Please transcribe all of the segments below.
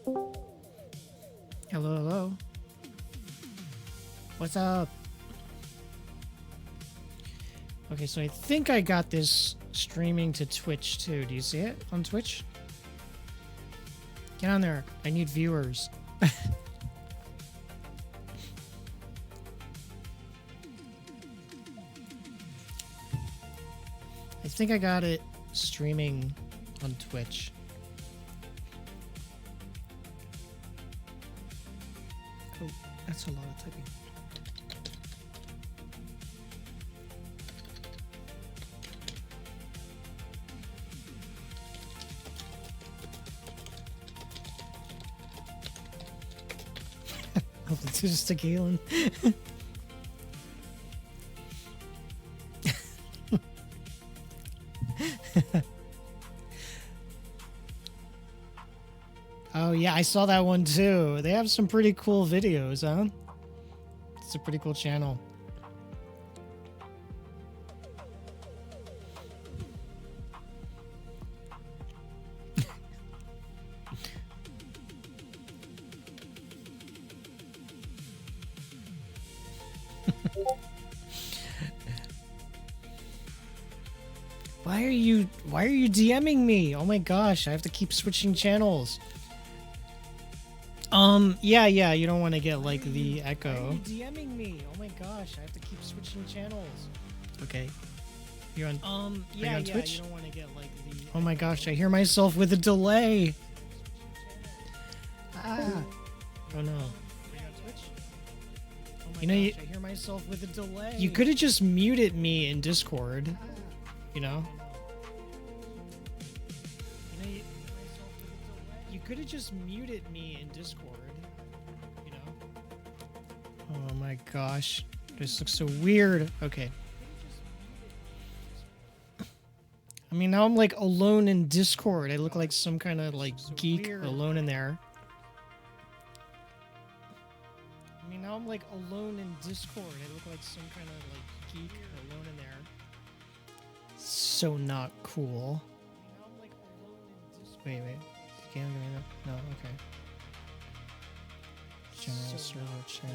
Hello, hello. What's up? Okay, so I think I got this streaming to Twitch too. Do you see it on Twitch? Get on there. I need viewers. I think I got it streaming on Twitch. Oh, that's a lot of typing. Oh, it's just a Galen. Oh yeah, I saw that one too. They have some pretty cool videos, huh? It's a pretty cool channel. Why are you DMing me? Oh my gosh, I have to keep switching channels. Yeah, you don't want to get like the echo. Why are you DMing me? Oh my gosh, I have to keep switching channels. Okay. You're on you're on Twitch? You don't want to get like the Oh my gosh, I hear myself with a delay. Ah. Oh no. You know, I hear myself with a delay. You could have just muted me in Discord. You know? You could have just muted me in Discord. You know? Oh my gosh. This looks so weird. Okay. I mean, now I'm like alone in Discord. I look like some kind of like geek alone in there. I mean, now I'm like alone in Discord. I look like some kind of like geek alone in there. So not cool. Wait. Can you give me that? No, okay. General server chat.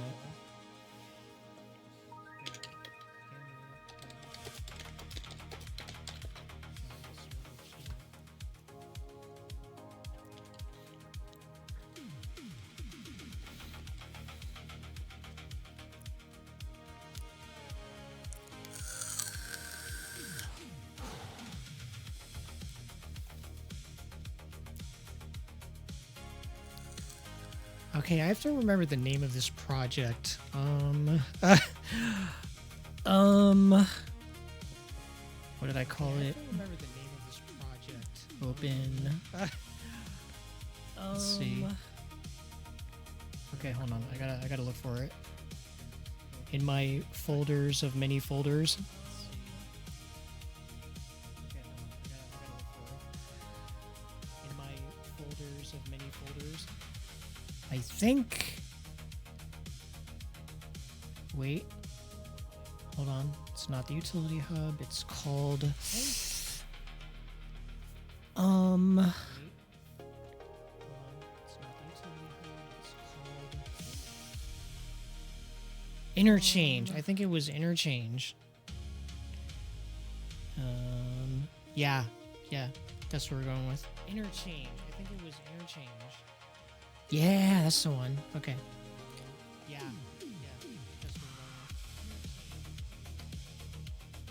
Okay, I have to remember the name of this project. What did I call it? I have to remember the name of this project. Open. Let's see. Okay, hold on. I gotta look for it. In my folders of many folders. In my folders of many folders. I think. Wait. Hold on. It's not the utility hub. It's called. Interchange. I think it was interchange. Yeah. That's what we're going with. Interchange. I think it was interchange. Yeah, that's the one. Okay. Yeah. That's what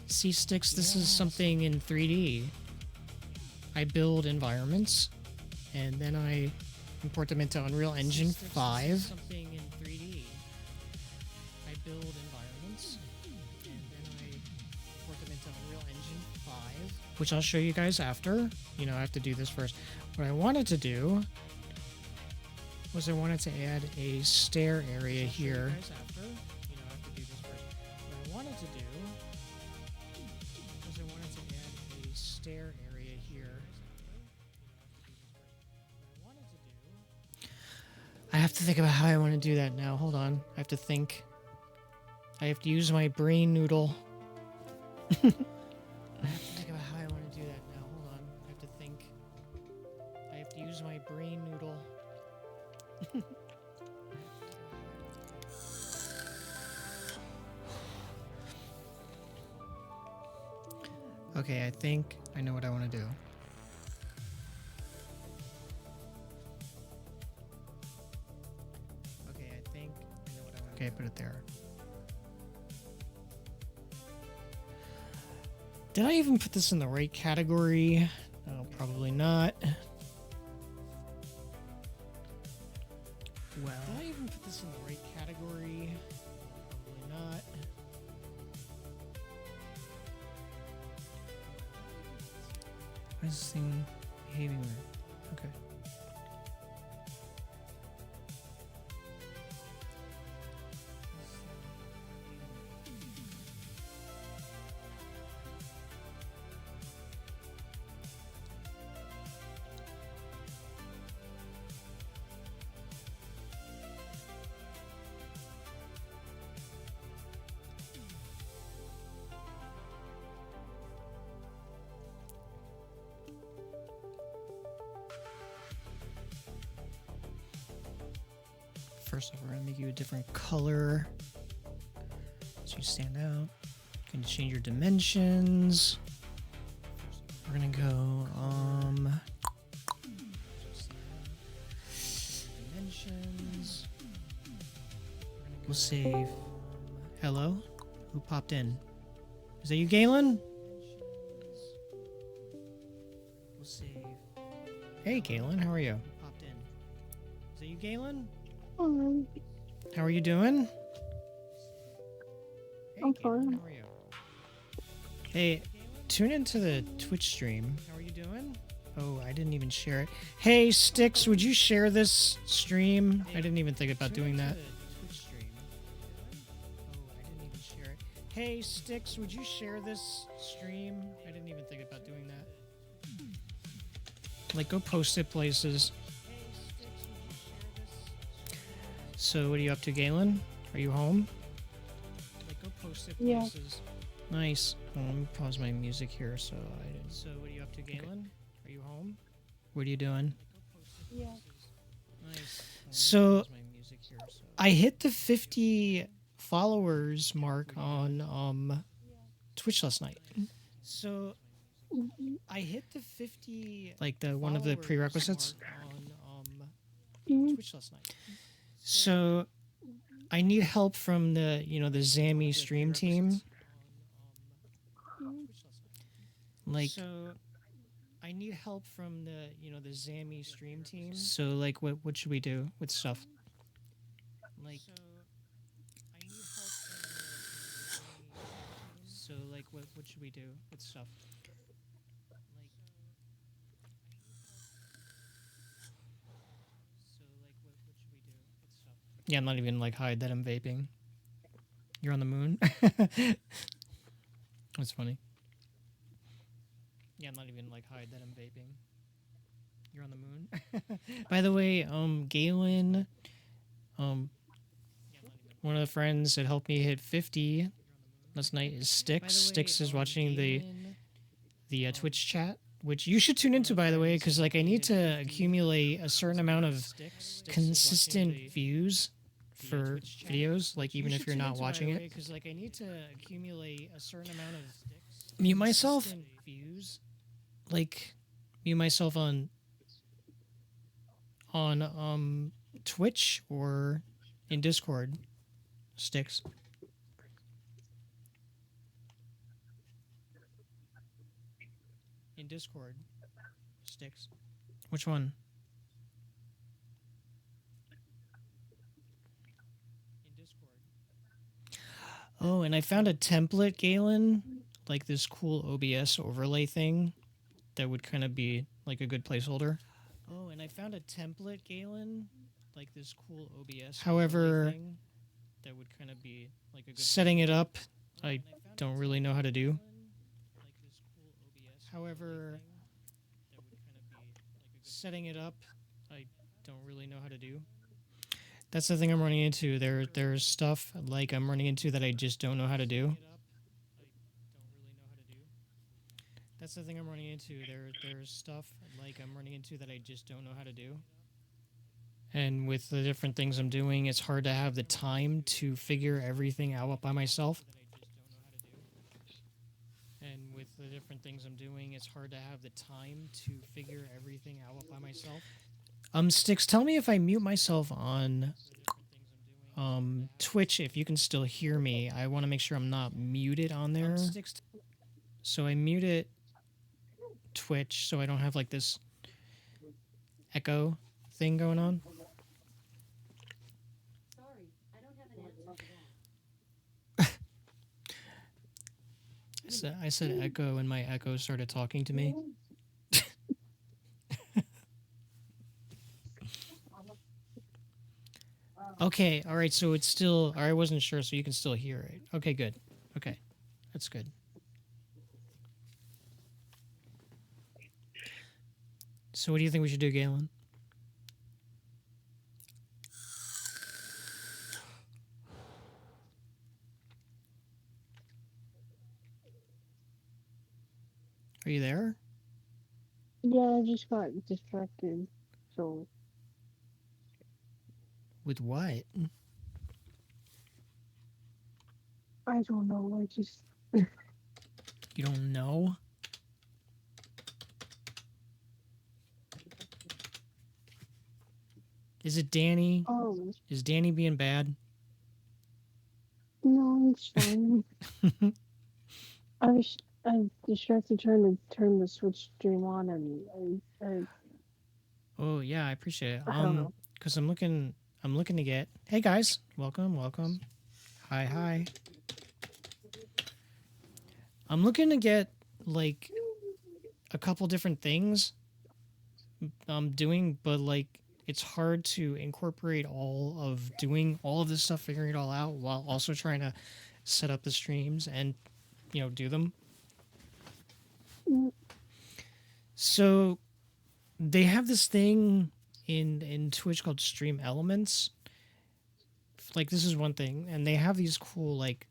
C-Sticks, this is something in 3D. I build environments, and then I import them into Unreal Engine 5. Something in 3D. I build environments, and then I import them into Unreal Engine 5. Which I'll show you guys after. You know, I have to do this first. What I wanted to do was I wanted to add a stair area here. I have to think about how I want to do that now. Hold on. I have to think. I have to use my brain noodle. I have to think about how I want to do that now. Hold on. I have to think. I have to use my brain noodle. Okay, I think I know what I want to do. Okay, I think I know what I want to do. Okay, put it there. Did I even put this in the right category? Oh, probably not. Well, did I even put this in the right category? Probably not. Why is this thing behaving weird? Okay. First off, we're gonna make you a different color so you stand out. You can change your dimensions. We're gonna go dimensions. We'll save. Hello? Who popped in? Is that you, Galen? We'll save. Hey, Galen, how are you? Who popped in? Is that you, Galen? How are you doing? Hey, I'm Galen, fine. how are you? Hey, tune into the Twitch stream. How are you doing? Oh, I didn't even share it. Hey, Sticks, would you share this stream? I didn't even think about doing that. Hey, Sticks, would you share this stream? I didn't even think about doing that. Like, go post it places. So, what are you up to, Galen? Are you home? Like, go post it Yeah. places. Nice. Well, let me pause my music here. So, what are you up to, Galen? Are you home? What are you doing? Yeah. Nice. So, I hit the 50 followers mark on Twitch last night. So, Mhm. I hit the 50, like the one of the prerequisites Mhm. Twitch last night. So I need help from the the Zammy stream team. Mhm. Like, I need help from the the Zammy stream team. So like, what should we do with stuff? Like, I need help from the So like, what should we do with stuff? Yeah, I'm not even like hide that I'm vaping. You're on the moon. That's funny. Yeah, I'm not even like hide that I'm vaping. You're on the moon. By the way, Galen, one of the friends that helped me hit 50 last night is Sticks. Sticks is watching the Twitch chat, which you should tune into, by the way, because like I need to accumulate a certain amount of consistent views for videos, like even if you're not watching it. Because like I need to accumulate a certain amount of mute myself views, like mute myself on Twitch or in Discord. Sticks. In Discord. Sticks. Which one? In Discord. Oh, and I found a template, Galen, like this cool OBS overlay thing that would kind of be like a good placeholder. Oh, and I found a template, Galen, like this cool OBS. However, thing that would kind of be like a good setting it up. I don't really know how to do. However, setting it up, I don't really know how to do. That's the thing I'm running into. There's stuff like I'm running into that I just don't know how to do. That's the thing I'm running into. There's stuff like I'm running into that I just don't know how to do. And with the different things I'm doing, it's hard to have the time to figure everything out by myself. And with the different things I'm doing, it's hard to have the time to figure everything out by myself. Sticks, tell me if I mute myself on Twitch, if you can still hear me. I want to make sure I'm not muted on there. So I muted Twitch so I don't have like this echo thing going on. Sorry, I don't have an answer for that. I said echo and my echo started talking to me. Okay, all right, so it's still... I wasn't sure, so you can still hear it. Okay, good. Okay, that's good. So what do you think we should do, Galen? Are you there? Yeah, I just got distracted. So With what? I don't know. I just You don't know? Is it Danny? Is Danny being bad? no, it's fine. I'm distracted trying to turn the Switch stream on, and I Oh yeah, I appreciate it. I don't know. Because I'm looking to get... Hey guys, welcome. Hi. I'm looking to get like a couple different things I'm doing, but like it's hard to incorporate all of doing all of this stuff, figuring it all out while also trying to set up the streams and, you know, do them. So they have this thing in Twitch called Stream Elements. Like this is one thing, and they have these cool like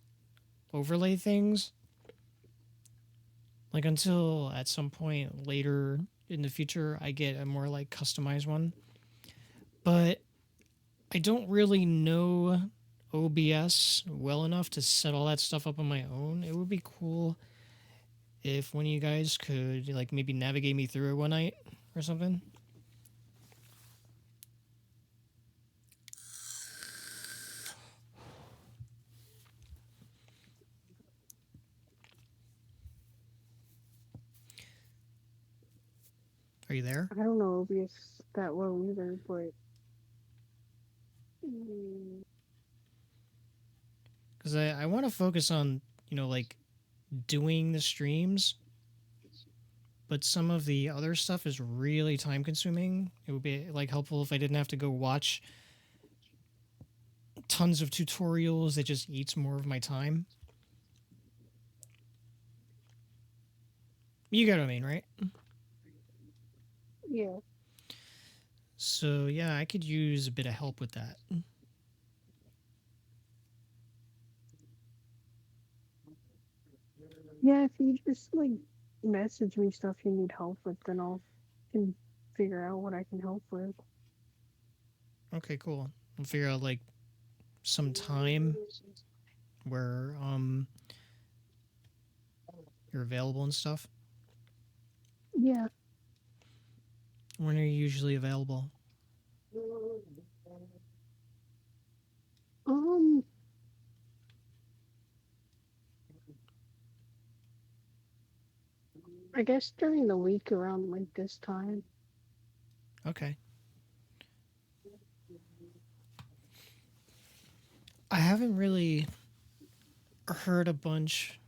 overlay things. Like until at some point later in the future I get a more like customized one. But I don't really know OBS well enough to set all that stuff up on my own. It would be cool if one of you guys could like maybe navigate me through it one night or something. Are you there? I don't know OBS that well either, but Because I want to focus on, you know, like doing the streams, but some of the other stuff is really time consuming. It would be like helpful if I didn't have to go watch tons of tutorials that just eats more of my time. You get what I mean, right? yeah. So yeah, I could use a bit of help with that. Yeah, if you just like message me stuff you need help with, then can figure out what I can help with. Okay, cool. We'll figure out like some time where you're available and stuff. Yeah. When are you usually available? I guess during the week around like this time. Okay. I haven't really heard a bunch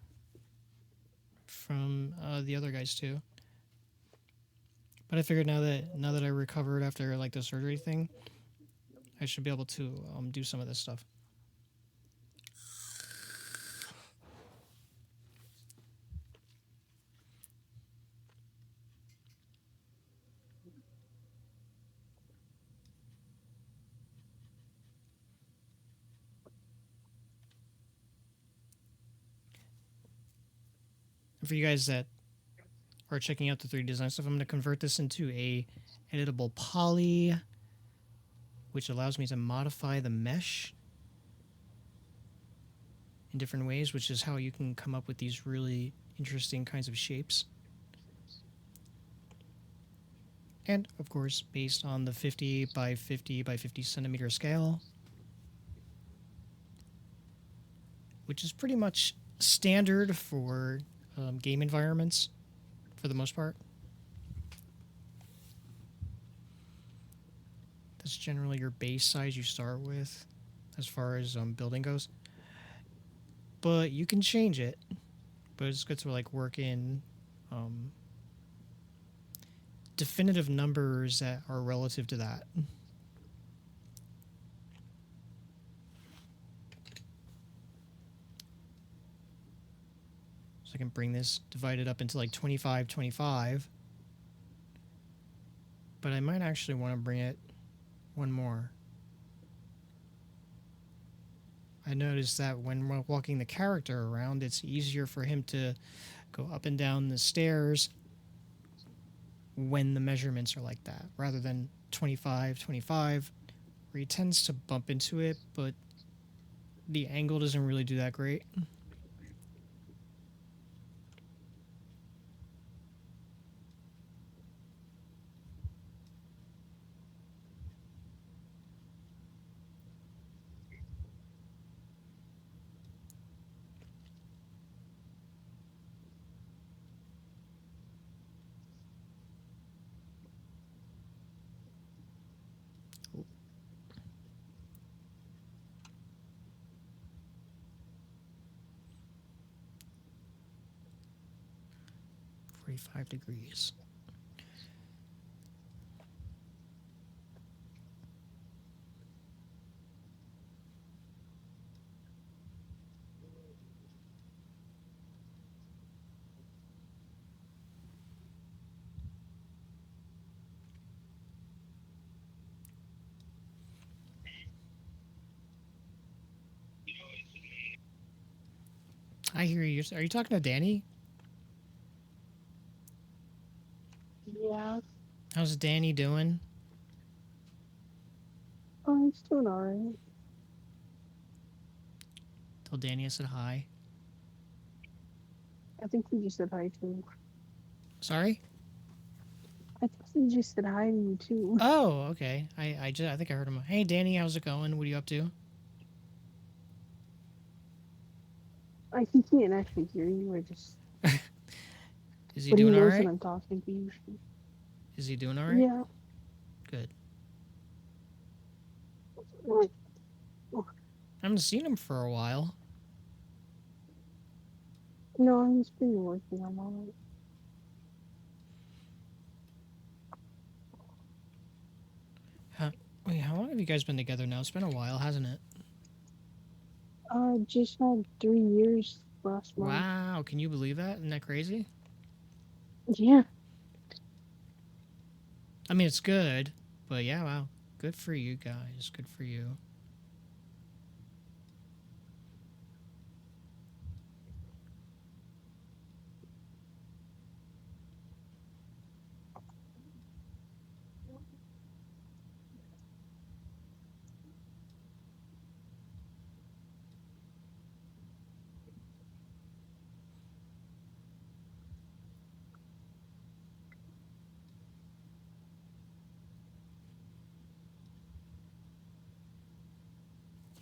from the other guys too. But I figured now that I recovered after like the surgery thing, I should be able to do some of this stuff. And for you guys that are checking out the 3D design stuff, I'm going to convert this into a editable poly which allows me to modify the mesh in different ways, which is how you can come up with these really interesting kinds of shapes. And, of course, based on the 50 by 50 by 50 centimeter scale, which is pretty much standard for game environments for the most part. That's generally your base size you start with as far as building goes. But you can change it. But it's good to like work in definitive numbers that are relative to that. So I can bring this divided up into like 25, 25. But I might actually want to bring it one more. I noticed that when walking the character around, it's easier for him to go up and down the stairs when the measurements are like that, rather than 25, 25, where he tends to bump into it, but the angle doesn't really do that great. Oh. 45 degrees. I hear you. Are you talking to Danny? Yeah. How's Danny doing? Oh, he's doing alright. Tell Danny I said hi. I think he just said hi to him. Sorry? I think he just said hi to you too. Oh, okay. I think I heard him. Hey, Danny, how's it going? What are you up to? He can't actually hear you. I just. Is he But he doing all knows right? that I'm talking to you. Is he doing all right? Yeah. Good. Like, I haven't seen him for a while. no, he's been working on all it. Wait, how long have you guys been together now? It's been a while, hasn't it? Just had 3 years last month. Wow, can you believe that? Isn't that crazy? Yeah. I mean, it's good, but yeah, wow. Good for you guys. Good for you.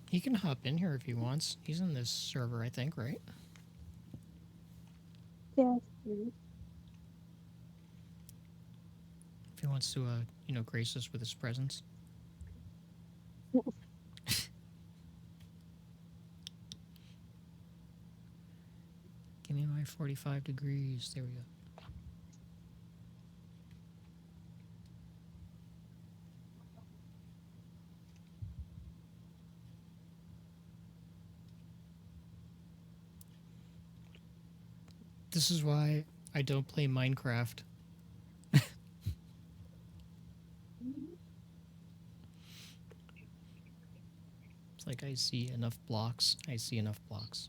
He can hop in here if he wants. He's in this server, I think, right? Yeah. If he wants to, grace us with his presence. Give me my 45 degrees. There we go. This is why I don't play Minecraft. It's like I see enough blocks. I see enough blocks.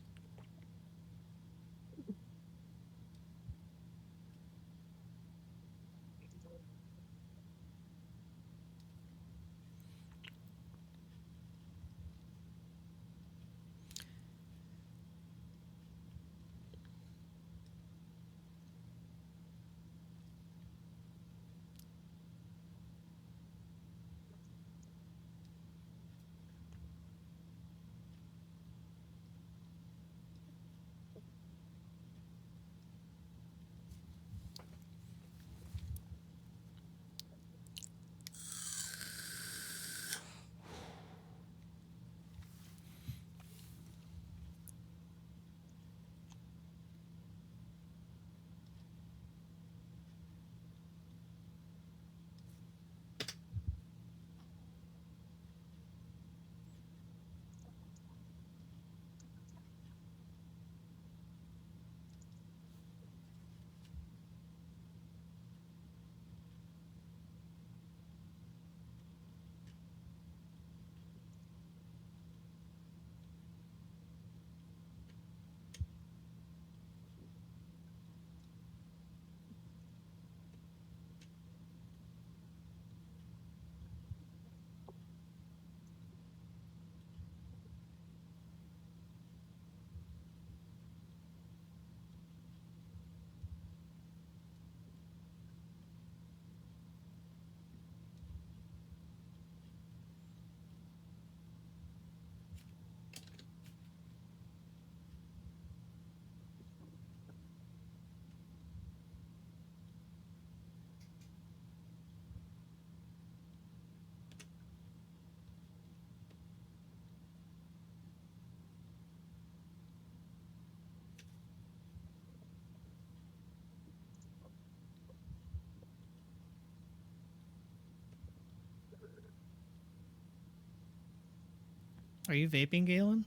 Are you vaping, Galen?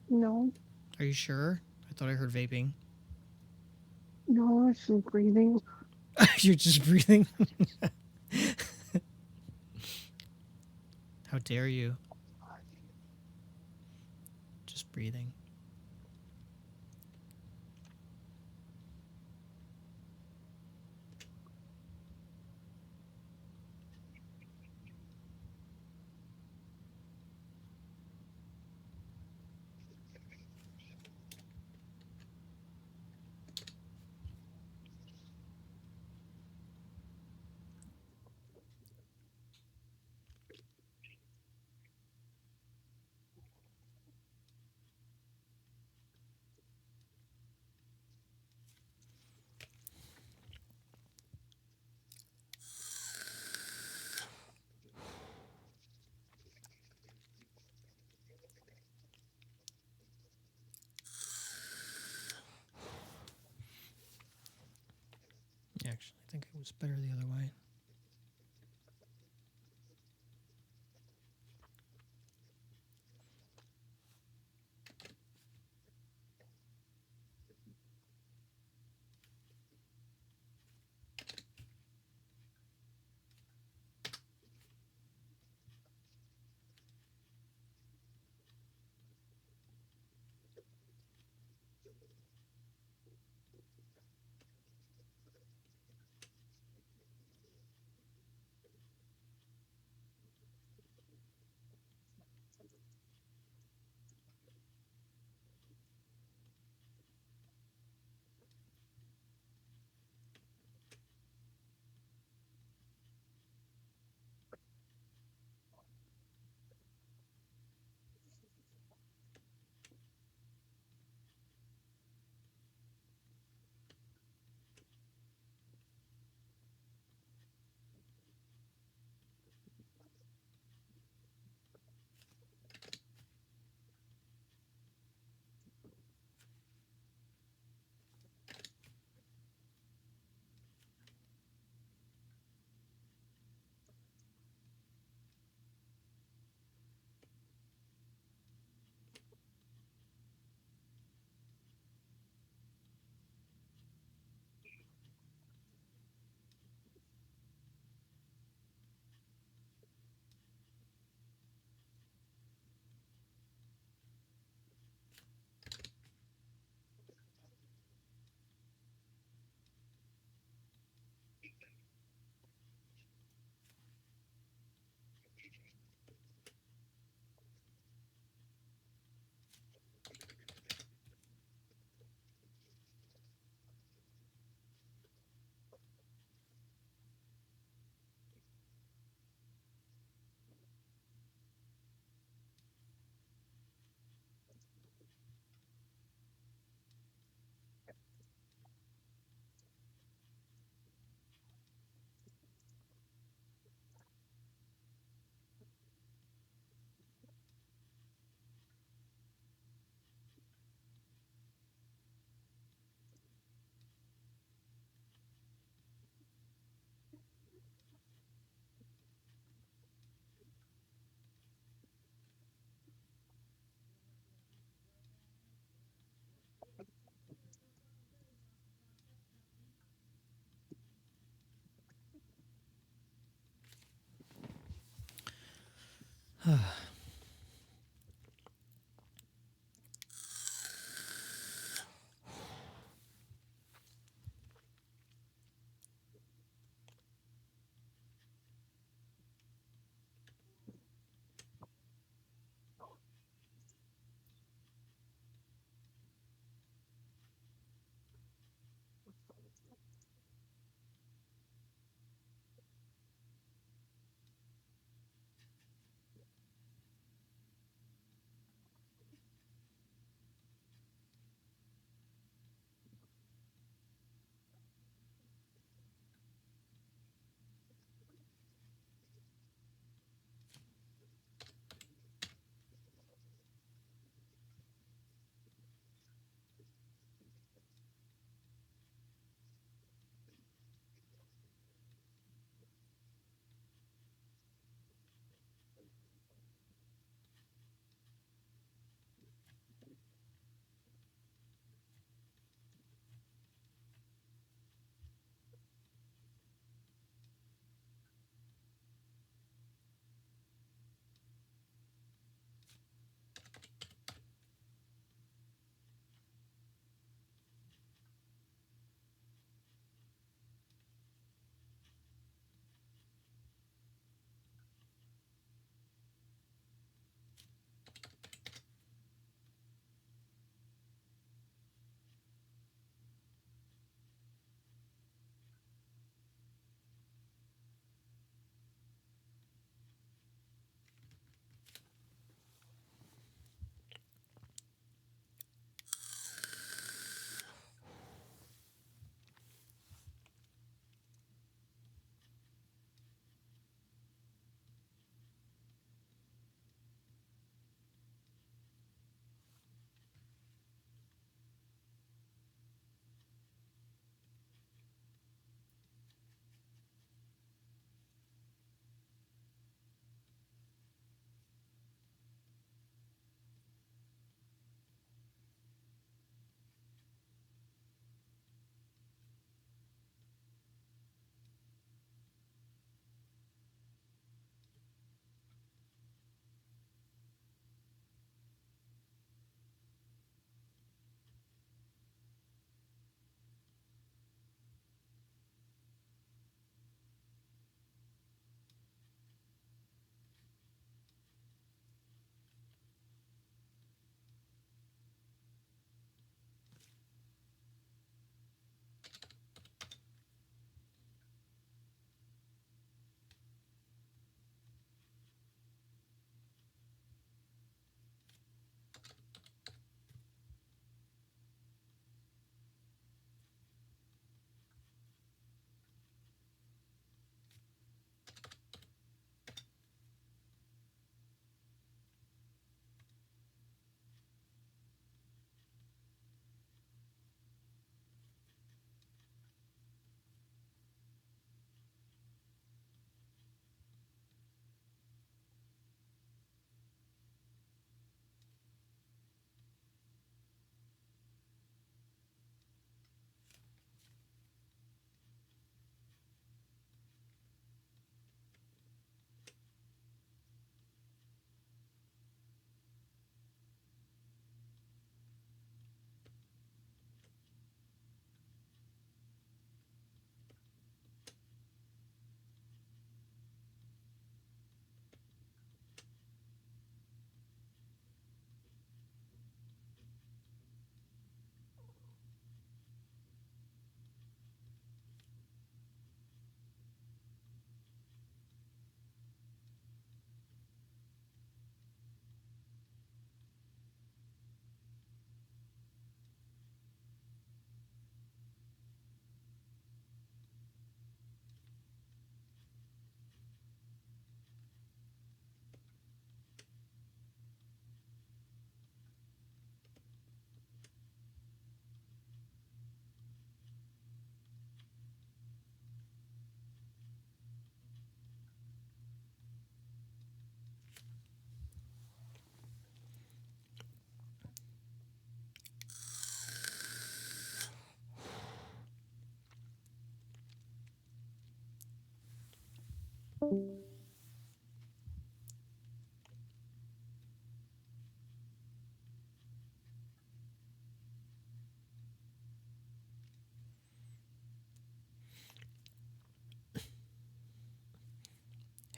No, Are you sure? I thought I heard vaping. no, it's just breathing. You're just breathing? How dare you? Just breathing. Actually, I think it was better the other way.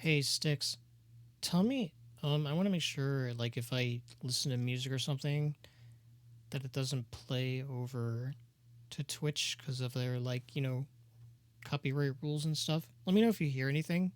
Hey, Sticks, tell me, I want to make sure, like, if I listen to music or something, that it doesn't play over to Twitch because of their, like, copyright rules and stuff. Let me know if you hear anything.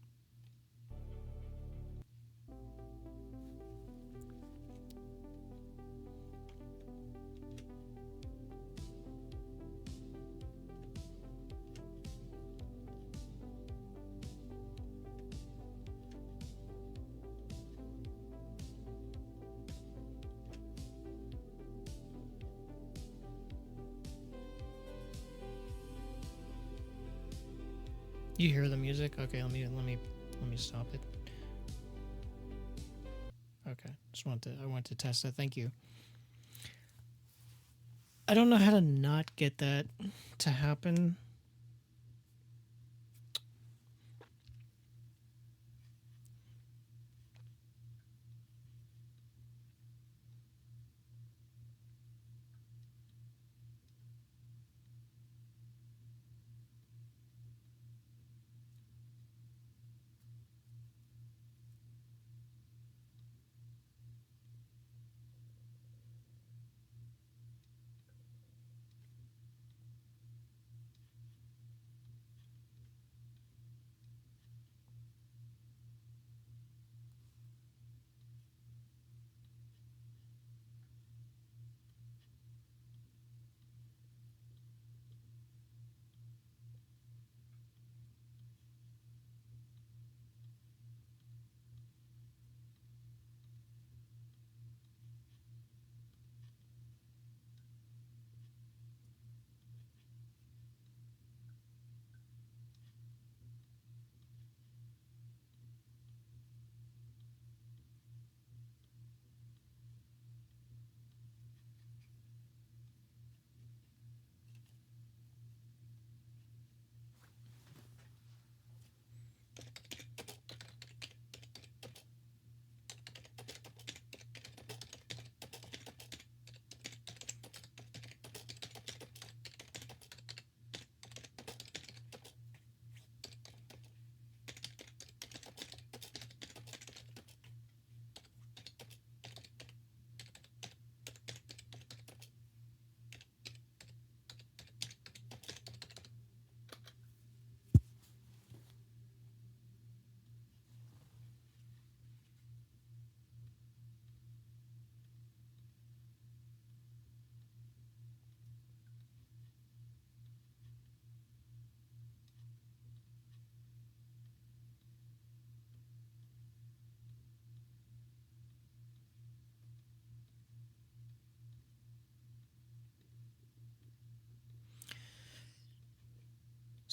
You hear the music? Okay, let me stop it. Okay, I want to test that. Thank you. I don't know how to not get that to happen.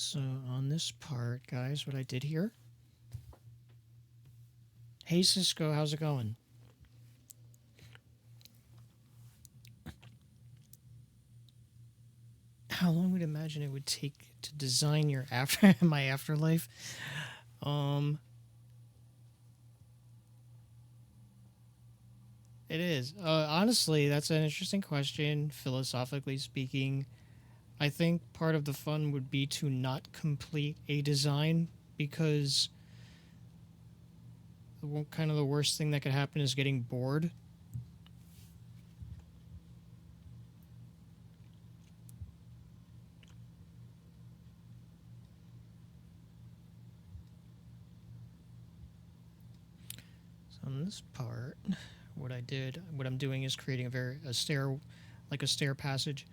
So on this part, guys, what I did here. Hey, Cisco, how's it going? How long would you imagine it would take to design your my afterlife? It is. Honestly, that's an interesting question. Philosophically speaking, I think part of the fun would be to not complete a design because kind of the worst thing that could happen is getting bored. So on this part, what I'm doing is creating a stair, like a stair passage,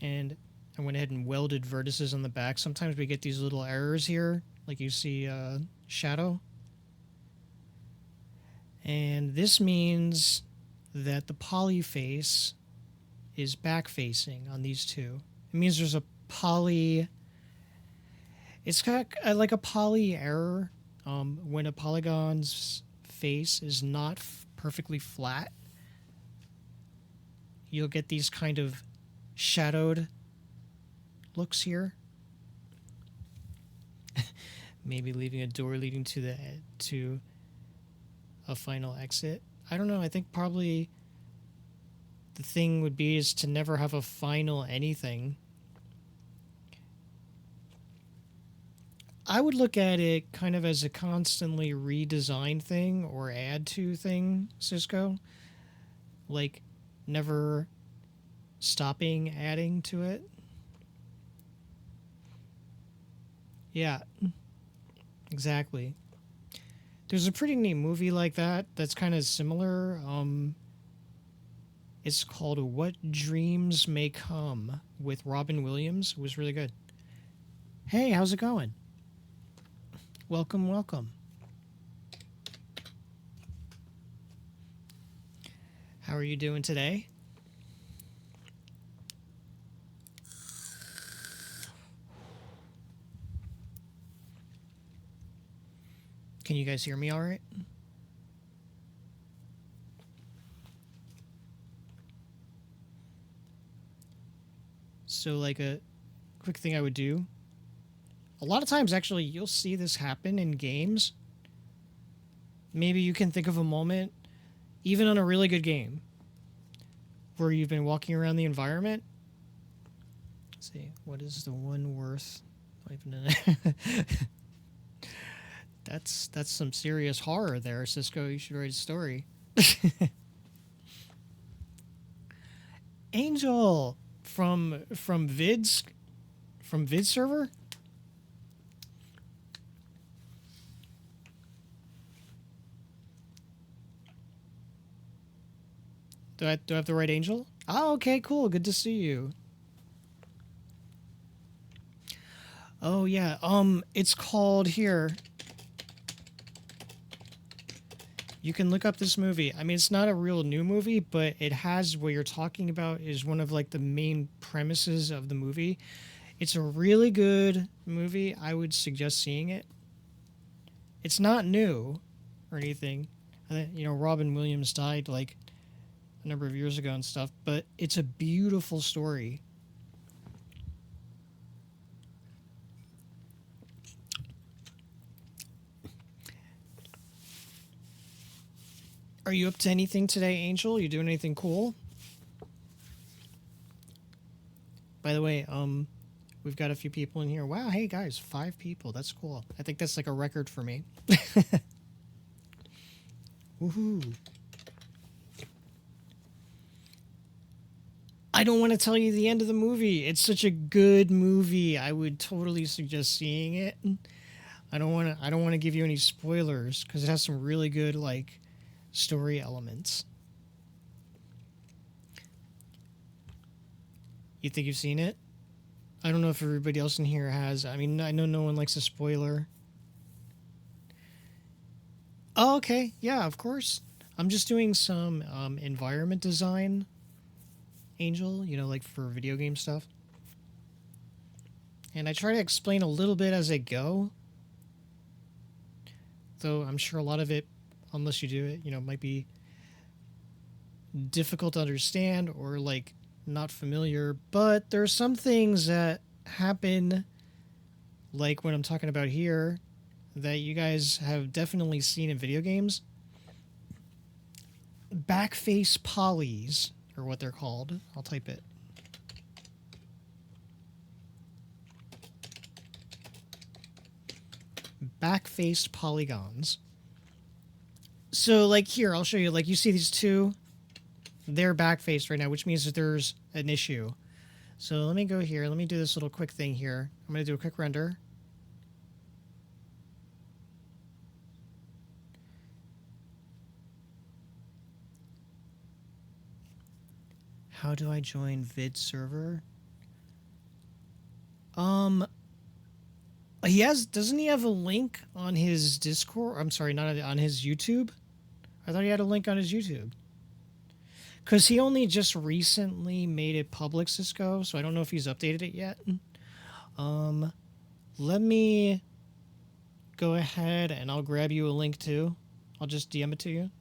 and I went ahead and welded vertices on the back. Sometimes we get these little errors here, like you see shadow. And this means that the polyface is back facing on these two. It means there's a poly. It's got like a poly error when a polygon's face is not perfectly flat. You'll get these kind of shadowed looks here. Maybe leaving a door leading to a final exit. I don't know. I think probably the thing would be is to never have a final anything. I would look at it kind of as a constantly redesign thing or add to thing, Cisco. Like, never stopping adding to it. Yeah, exactly. There's a pretty neat movie like that that's kind of similar. It's called What Dreams May Come with Robin Williams. It was really good. Hey, how's it going? Welcome, welcome. How are you doing today? Can you guys hear me all right? So, like, a quick thing I would do. A lot of times, actually, you'll see this happen in games. Maybe you can think of a moment, even on a really good game, where you've been walking around the environment. Let's see, what is the one worth? That's some serious horror there, Cisco. You should write a story. Angel from Vid server. Do I have the right Angel? Oh, okay, cool. Good to see you. Oh yeah. It's called here. You can look up this movie. I mean, it's not a real new movie, but it has what you're talking about is one of like the main premises of the movie. It's a really good movie. I would suggest seeing it. It's not new or anything. You know, Robin Williams died like a number of years ago and stuff, but it's a beautiful story. Are you up to anything today, Angel? You doing anything cool? By the way, we've got a few people in here. Wow, hey guys, 5 people. That's cool. I think that's like a record for me. Woohoo. I don't want to tell you the end of the movie. It's such a good movie. I would totally suggest seeing it. I don't want to give you any spoilers because it has some really good like story elements. You think you've seen it? I don't know if everybody else in here has. I mean, I know no one likes a spoiler. Oh, okay. Yeah, of course. I'm just doing some environment design, Angel, you know, like for video game stuff. And I try to explain a little bit as I go. Though I'm sure a lot of it, unless you do it, you know, might be difficult to understand or like not familiar. But there's some things that happen, like what I'm talking about here, that you guys have definitely seen in video games. Backface polys, or what they're called. I'll type it. Backfaced polygons. So, like here, I'll show you. Like, you see these two? They're backfaced right now, which means that there's an issue. So let me go here. Let me do this little quick thing here. I'm going to do a quick render. How do I join vid server? Doesn't he have a link on his Discord? I'm sorry, not on his YouTube. I thought he had a link on his YouTube. Because he only just recently made it public, Cisco, so I don't know if he's updated it yet. Let me go ahead and I'll grab you a link too. I'll just DM it to you.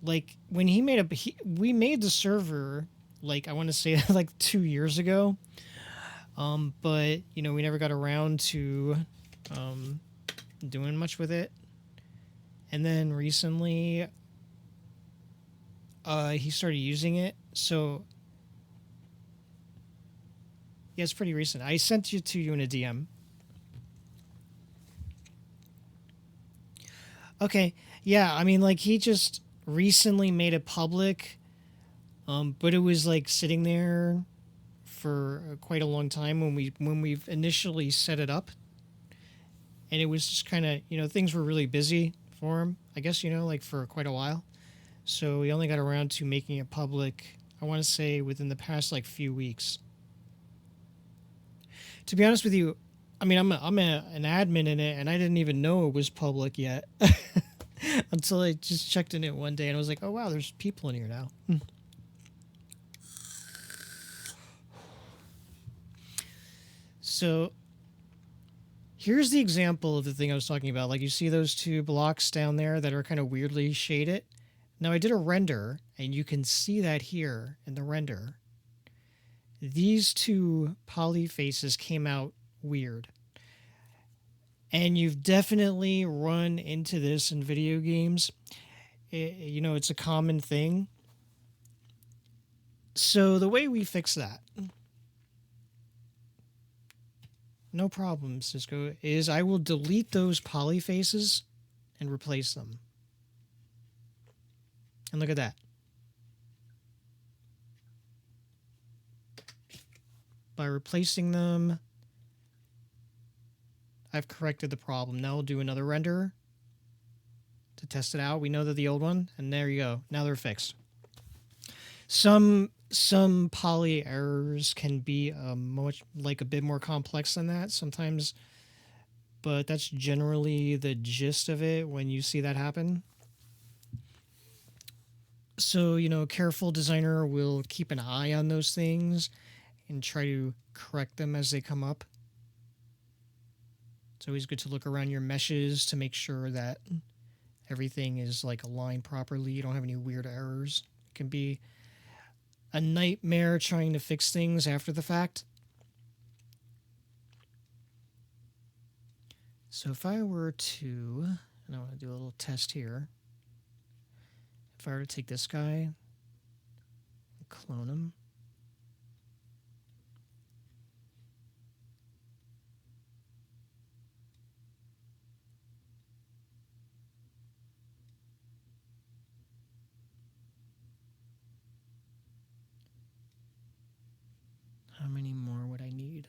Like, when he made we made the server like I want to say like 2 years ago. But you know, we never got around to doing much with it. And then recently, he started using it. So yeah, it's pretty recent. I sent it to you in a DM. Okay, yeah, I mean, like he just recently made it public, but it was like sitting there for quite a long time when we initially set it up, and it was just kind of, you know, things were really busy for him, I guess, you know, like for quite a while. So we only got around to making it public, I want to say within the past like few weeks. To be honest with you, I mean, an admin in it, and I didn't even know it was public yet until I just checked in it one day, and I was like, oh wow, there's people in here now. So here's the example of the thing I was talking about. Like, you see those two blocks down there that are kind of weirdly shaded? Now I did a render, and you can see that here in the render. These two poly faces came out weird. And you've definitely run into this in video games. You know, it's a common thing. So the way we fix that, no problem, Cisco, is I will delete those poly faces and replace them. And look at that. By replacing them, I've corrected the problem. Now we'll do another render to test it out. We know that the old one, and there you go. Now they're fixed. Some poly errors can be much like a bit more complex than that sometimes, but that's generally the gist of it when you see that happen. So, you know, a careful designer will keep an eye on those things and try to correct them as they come up. It's always good to look around your meshes to make sure that everything is like aligned properly. You don't have any weird errors. It can be a nightmare trying to fix things after the fact. So if I were to, and I want to do a little test here. If I were to take this guy and clone him. How many more would I need?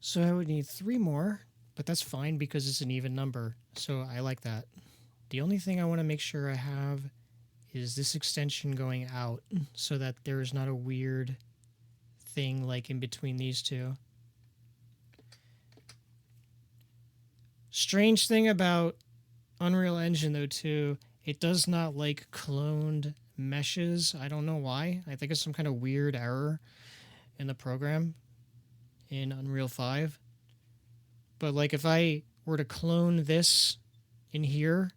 So I would need 3 more, but that's fine because it's an even number. So I like that. The only thing I want to make sure I have is this extension going out so that there is not a weird thing like in between these two. Strange thing about Unreal Engine though too, it does not like cloned meshes. I don't know why. I think it's some kind of weird error in the program in Unreal 5. But like if I were to clone this in here,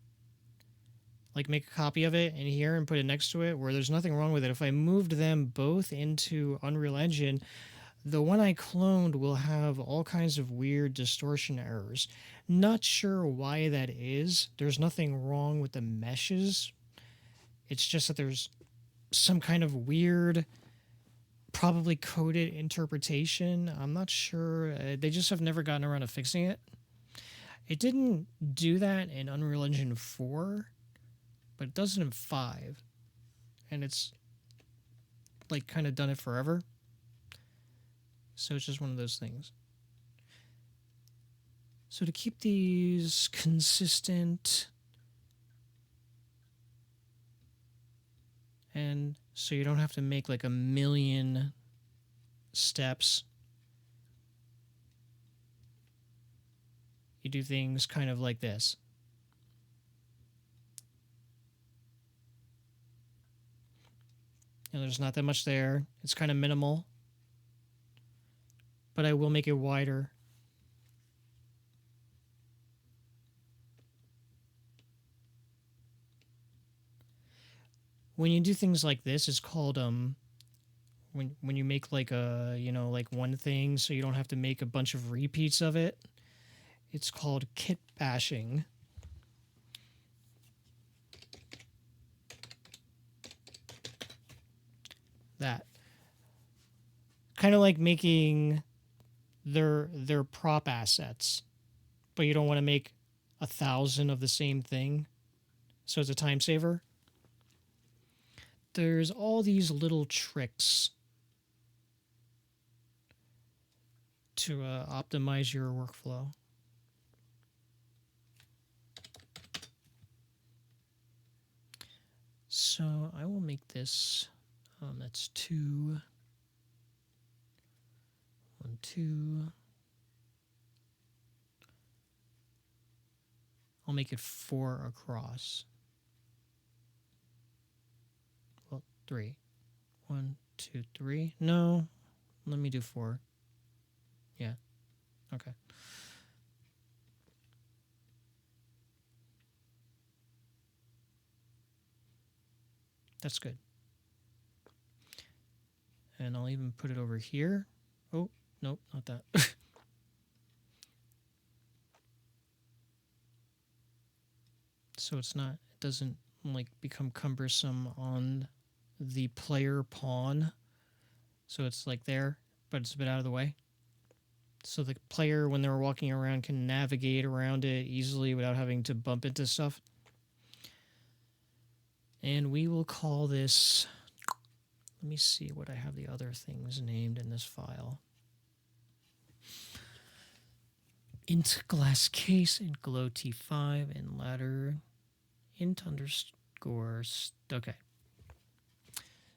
like make a copy of it in here and put it next to it where there's nothing wrong with it, if I moved them both into Unreal Engine, the one I cloned will have all kinds of weird distortion errors. Not sure why that is. There's nothing wrong with the meshes. It's just that there's some kind of weird, probably coded interpretation. I'm not sure. They just have never gotten around to fixing it. It didn't do that in Unreal Engine 4, but it does it in 5. And it's like kind of done it forever. So it's just one of those things. So to keep these consistent, and so you don't have to make like a million steps, you do things kind of like this. And there's not that much there. It's kind of minimal. But I will make it wider. When you do things like this, it's called when you make like a, you know, like one thing so you don't have to make a bunch of repeats of it. It's called kit bashing. That. Kind of like making their prop assets, but you don't want to make 1,000 of the same thing, so it's a time saver. There's all these little tricks to optimize your workflow. So I will make this, that's 2, 1, 2. I'll make it 4 across. Well, 3. 1, 2, 3. No, let me do 4. Yeah, okay. That's good. And I'll even put it over here. Oh, nope, not that. So it's not, it doesn't like become cumbersome on the player pawn. So it's like there, but it's a bit out of the way. So the player, when they're walking around, can navigate around it easily without having to bump into stuff. And we will call this, let me see what I have the other things named in this file. Int glass case, int glow T5, and ladder, int underscore, okay.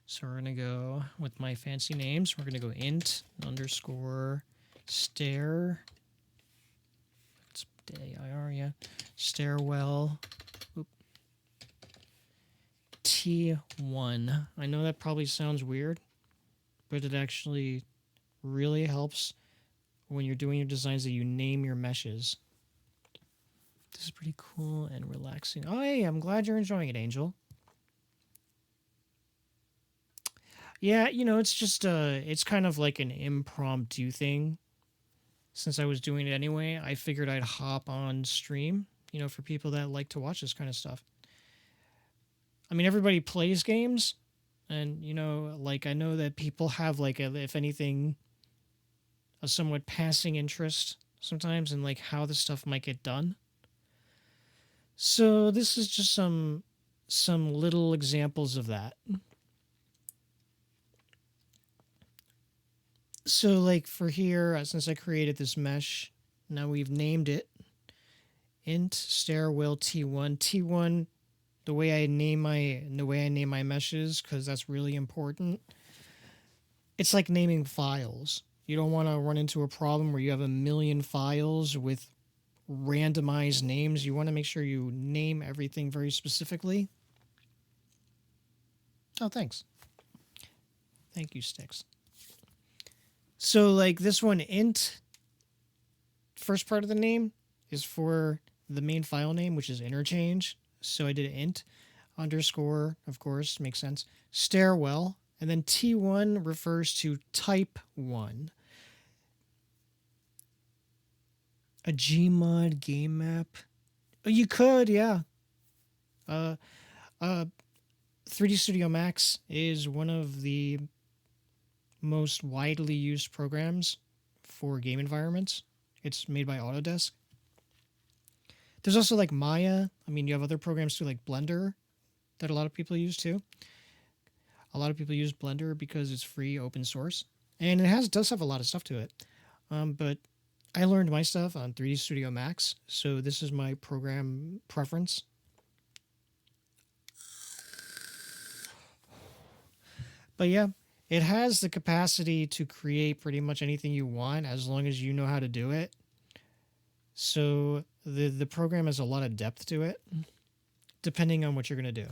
So we're going to go with my fancy names. We're going to go int underscore stair. It's AIR, yeah. Stairwell. Oop. T1. I know that probably sounds weird, but it actually really helps when you're doing your designs that you name your meshes. This is pretty cool and relaxing. Oh, hey, I'm glad you're enjoying it, Angel. Yeah, you know, it's just it's kind of like an impromptu thing. Since I was doing it anyway, I figured I'd hop on stream, you know, for people that like to watch this kind of stuff. I mean, everybody plays games, and, you know, like, I know that people have, like, if anything, a somewhat passing interest sometimes in, like, how the stuff might get done. So this is just some little examples of that. So, like, for here, since I created this mesh, now we've named it int stairwell T1. T1, the way I name my meshes, because that's really important. It's like naming files. You don't want to run into a problem where you have a million files with randomized names. You want to make sure you name everything very specifically. Oh, thanks. Thank you, Sticks. So, like, this one, int, first part of the name is for the main file name, which is interchange. So I did int underscore, of course, makes sense, stairwell, and then T1 refers to type 1. A Gmod game map. Oh, you could, yeah. 3D Studio Max is one of the most widely used programs for game environments. It's made by Autodesk. There's also like Maya. I mean, you have other programs too, like Blender, that a lot of people use too. A lot of people use Blender because it's free, open source, and it does have a lot of stuff to it. But I learned my stuff on 3D Studio Max, so this is my program preference. But yeah, it has the capacity to create pretty much anything you want as long as you know how to do it. So the program has a lot of depth to it, depending on what you're going to do.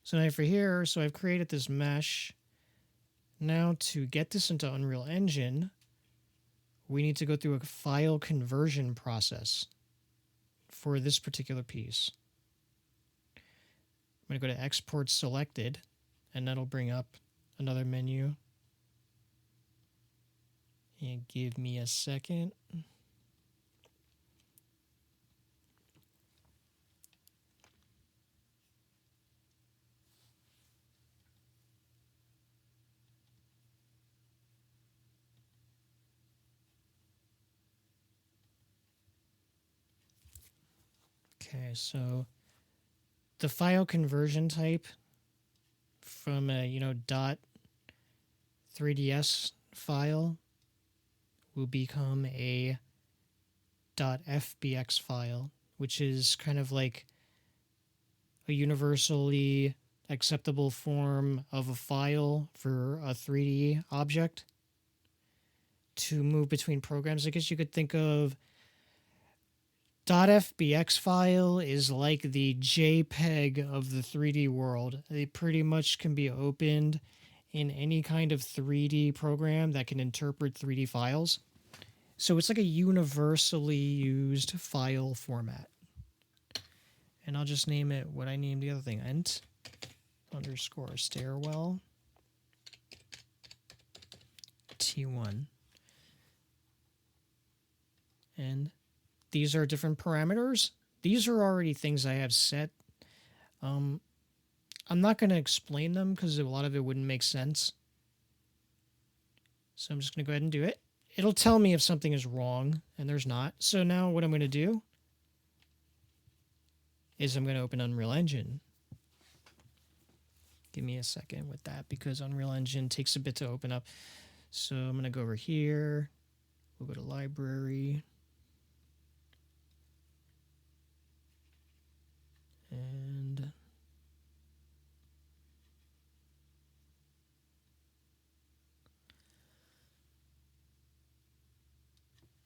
So now for here, so I've created this mesh. Now to get this into Unreal Engine, we need to go through a file conversion process for this particular piece. I'm going to go to Export Selected, and that'll bring up another menu. And give me a second. Okay, so the file conversion type from a dot 3ds file will become a dot fbx file, which is kind of like a universally acceptable form of a file for a 3D object to move between programs. I guess you could think of .fbx file is like the JPEG of the 3D world. They pretty much can be opened in any kind of 3D program that can interpret 3D files. So it's like a universally used file format. And I'll just name it what I named the other thing, int underscore stairwell T1. And these are different parameters. These are already things I have set. I'm not going to explain them because a lot of it wouldn't make sense. So I'm just going to go ahead and do it. It'll tell me if something is wrong, and there's not. So now what I'm going to do is I'm going to open Unreal Engine. Give me a second with that because Unreal Engine takes a bit to open up. So I'm going to go over here. We'll go to Library. And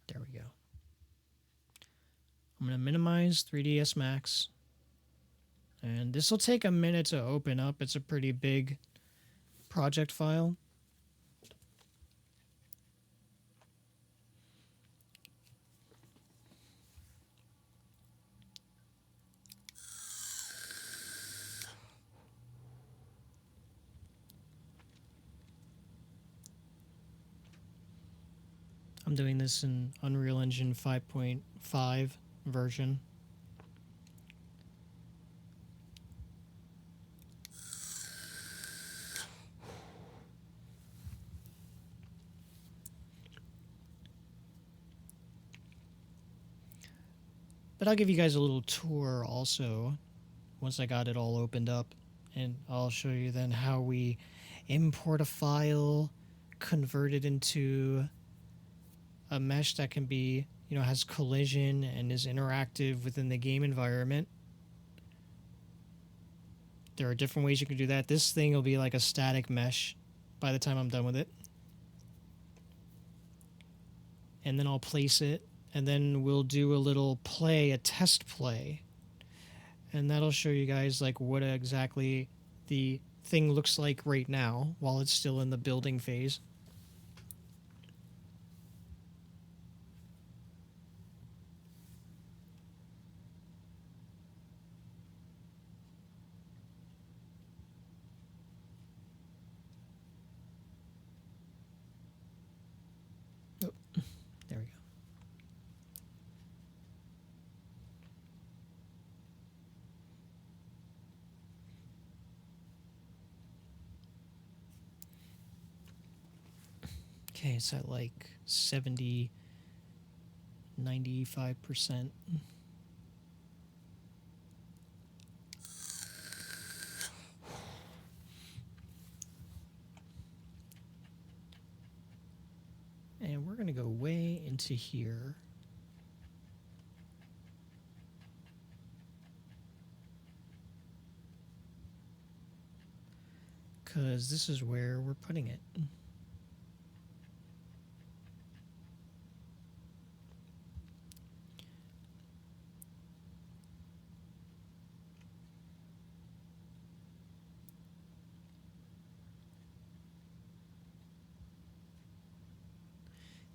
there we go. I'm going to minimize 3ds Max. And this will take a minute to open up. It's a pretty big project file. I'm doing this in Unreal Engine 5.5 version. But I'll give you guys a little tour also once I got it all opened up. And I'll show you then how we import a file, convert it into a mesh that can be, has collision and is interactive within the game environment. There are different ways you can do that. This thing will be like a static mesh by the time I'm done with it. And then I'll place it, and then we'll do a little play, a test play. And that'll show you guys like what exactly the thing looks like right now while it's still in the building phase. Oh, there we go. Okay, it's at like 70, 95%. And we're going going to go way into here. Because this is where we're putting it.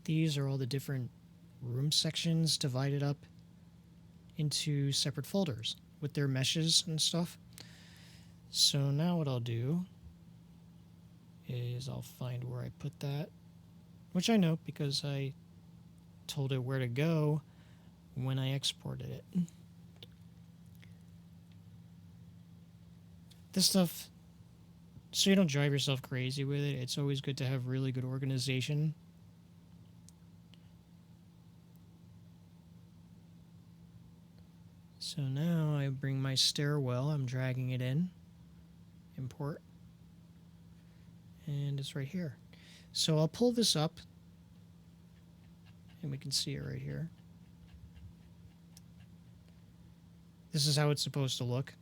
These are all the different room sections divided up into separate folders with their meshes and stuff. So now what I'll do is I'll find where I put that, which I know because I told it where to go when I exported it. This stuff, so you don't drive yourself crazy with it, it's always good to have really good organization. So now I bring my stairwell, I'm dragging it in, import, and it's right here. So I'll pull this up, and we can see it right here. This is how it's supposed to look.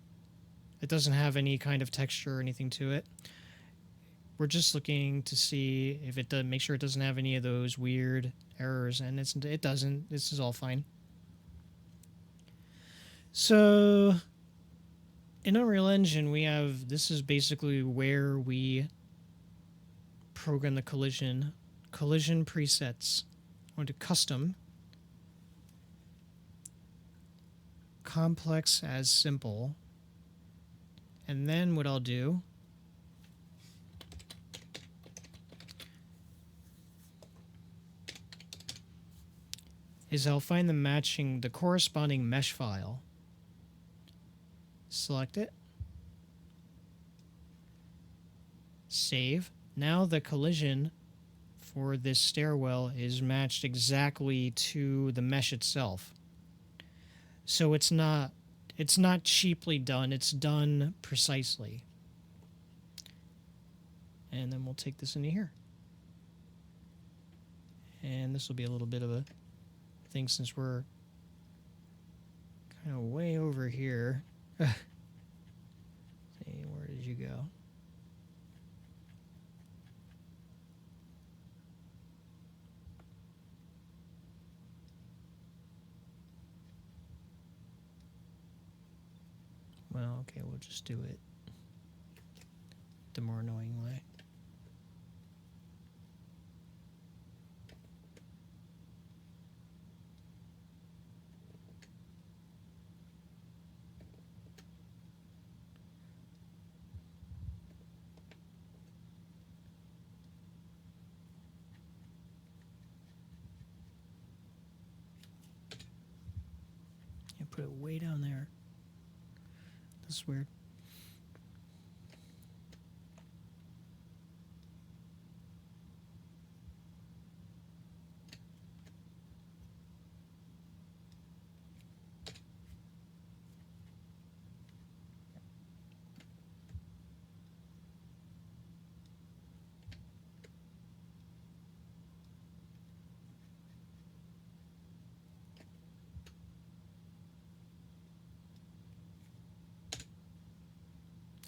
It doesn't have any kind of texture or anything to it. We're just looking to see if it does, make sure it doesn't have any of those weird errors, and it doesn't. This is all fine. So in Unreal Engine, we have, this is basically where we program the collision presets. I want to custom, complex as simple, and then what I'll do is I'll find the corresponding mesh file. Select it. Save. Now the collision for this stairwell is matched exactly to the mesh itself. So it's not cheaply done, it's done precisely. And then we'll take this into here. And this will be a little bit of a thing since we're kind of way over here. See, where did you go? Well, okay, we'll just do it the more annoying way. Yeah, put it way down there. That's weird.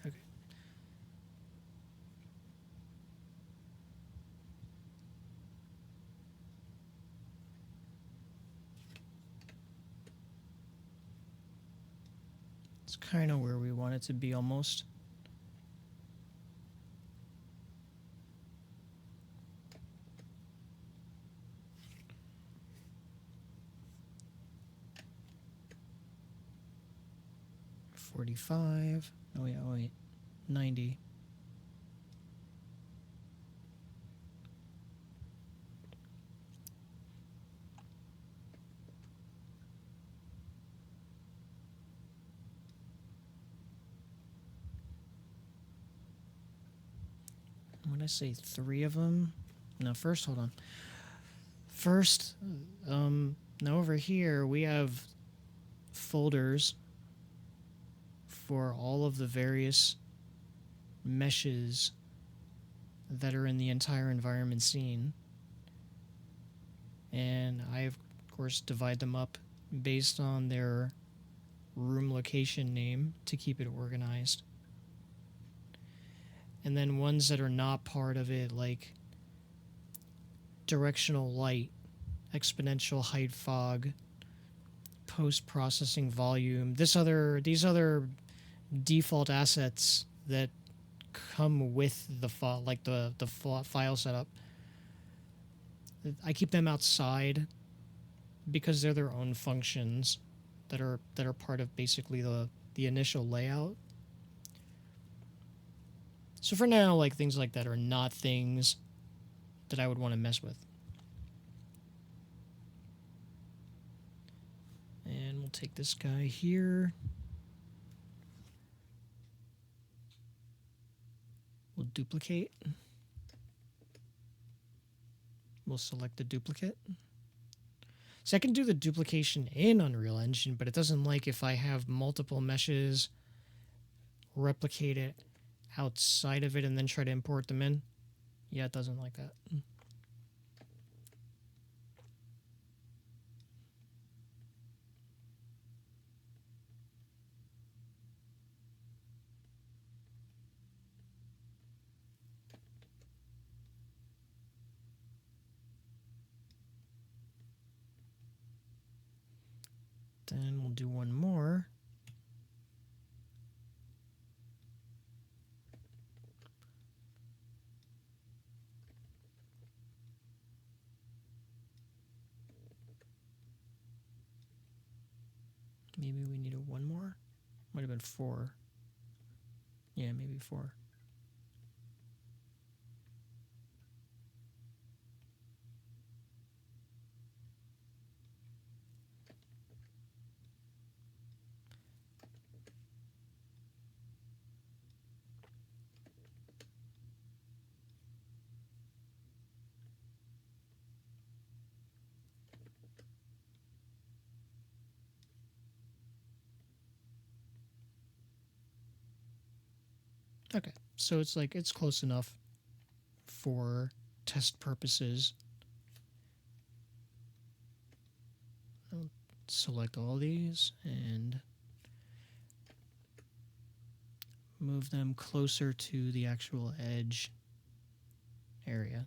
Okay. It's kind of where we want it to be almost. $45. Oh yeah, wait. 90. When I say 3 of them, no, first, hold on. First, now over here we have folders for all of the various meshes that are in the entire environment scene. And I, of course, divide them up based on their room location name to keep it organized. And then ones that are not part of it, like directional light, exponential height fog, post-processing volume, these other default assets that come with the file, like the file setup. I keep them outside because they're their own functions that are part of basically the initial layout. So for now, like things like that are not things that I would want to mess with. And we'll take this guy here. We'll duplicate. We'll select the duplicate. So I can do the duplication in Unreal Engine, but it doesn't like if I have multiple meshes, replicate it outside of it, and then try to import them in. Yeah, it doesn't like that. Then we'll do one more. Maybe we need one more. Might have been 4. Yeah, maybe 4. Okay, so it's like it's close enough for test purposes. I'll select all these and move them closer to the actual edge area.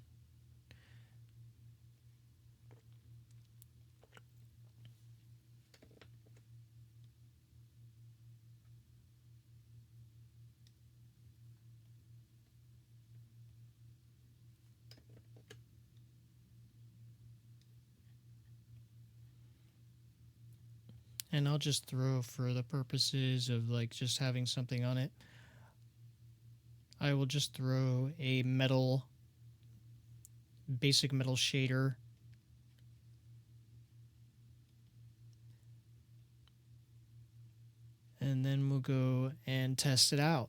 And I'll just throw, for the purposes of like just having something on it, I will just throw a basic metal shader. And then we'll go and test it out.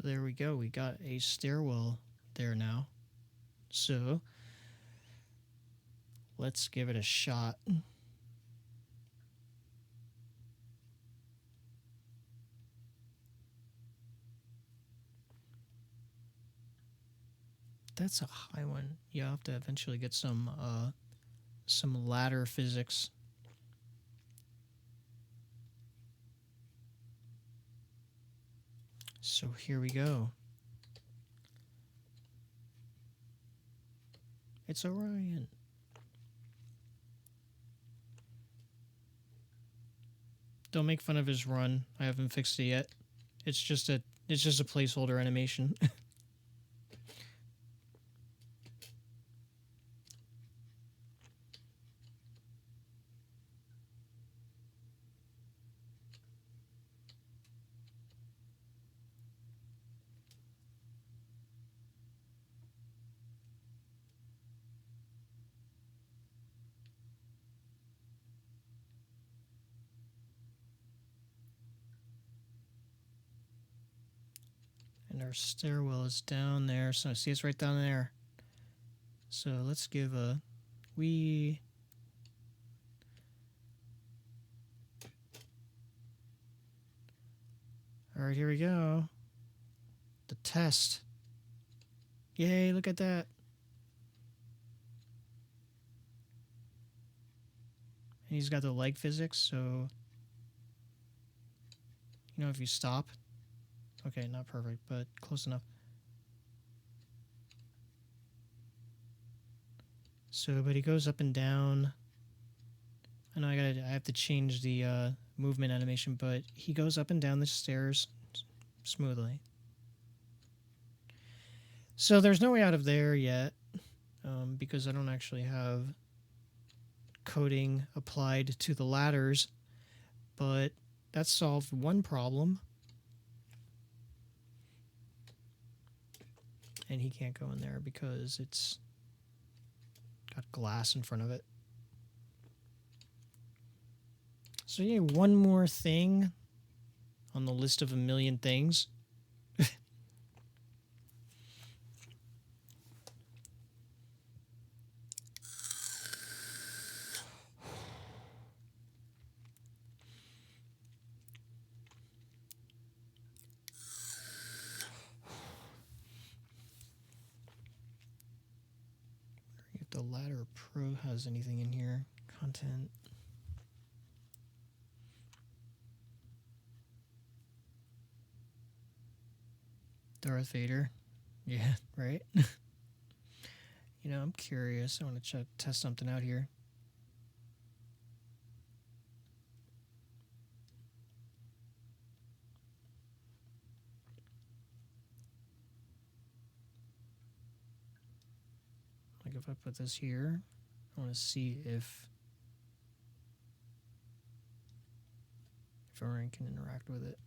So there we go. We got a stairwell there now. So let's give it a shot. That's a high one. You have to eventually get some ladder physics. So here we go. It's Orion. Don't make fun of his run. I haven't fixed it yet. It's just a placeholder animation. And our stairwell is down there, so see, it's right down there. So let's give a wee All right, here we go. The test. Yay, look at that. And he's got the leg physics, so... You know, if you stop... Okay, not perfect, but close enough. So, but he goes up and down. I know I have to change the movement animation, but he goes up and down the stairs smoothly. So there's no way out of there yet, because I don't actually have coding applied to the ladders, but that solved one problem. And he can't go in there because it's got glass in front of it. So yeah, one more thing on the list of a million things. If the Ladder Pro has anything in here, content. Darth Vader. Yeah, right? You know, I'm curious. I want to test something out here. Like if I put this here, I want to see if Orion can interact with it.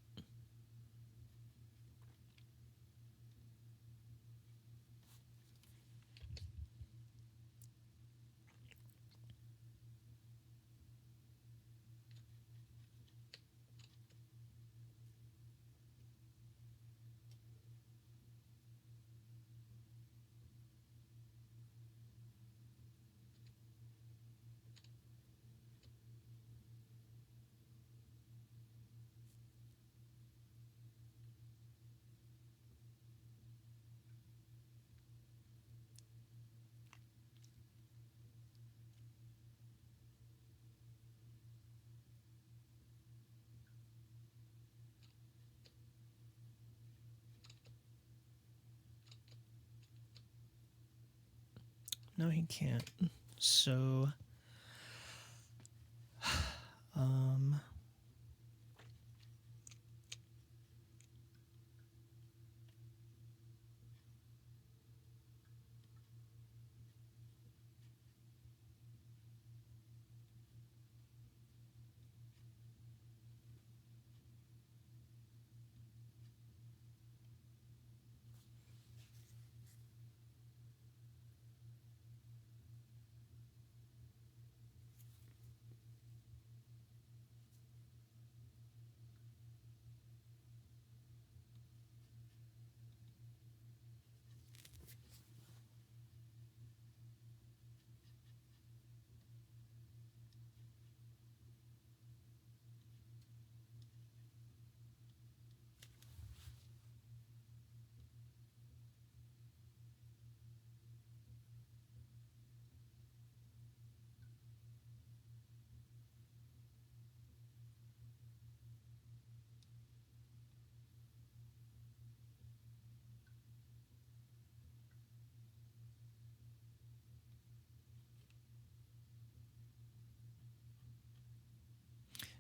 No, he can't. So,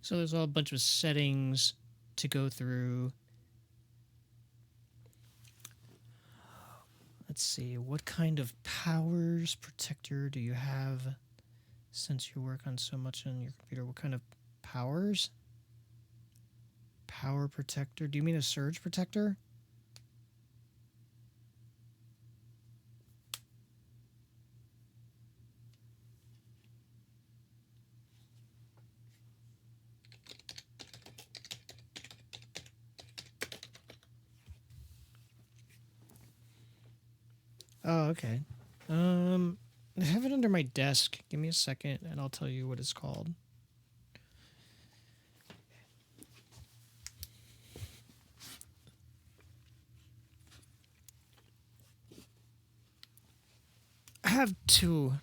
so there's a bunch of settings to go through. Let's see, what kind of powers protector do you have since you work on so much on your computer? What kind of powers? Power protector? Do you mean a surge protector? Oh, okay. I have it under my desk. Give me a second and I'll tell you what it's called. have two.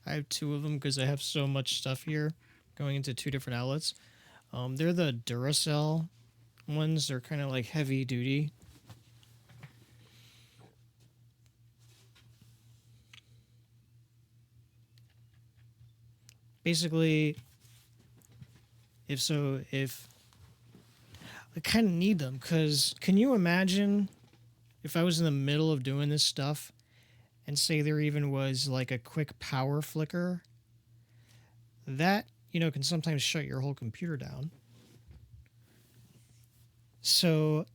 I have two of them because I have so much stuff here going into two different outlets. They're the Duracell ones. They're kind of like heavy duty. Basically, if I kind of need them, because can you imagine if I was in the middle of doing this stuff and say there even was like a quick power flicker, that, can sometimes shut your whole computer down. So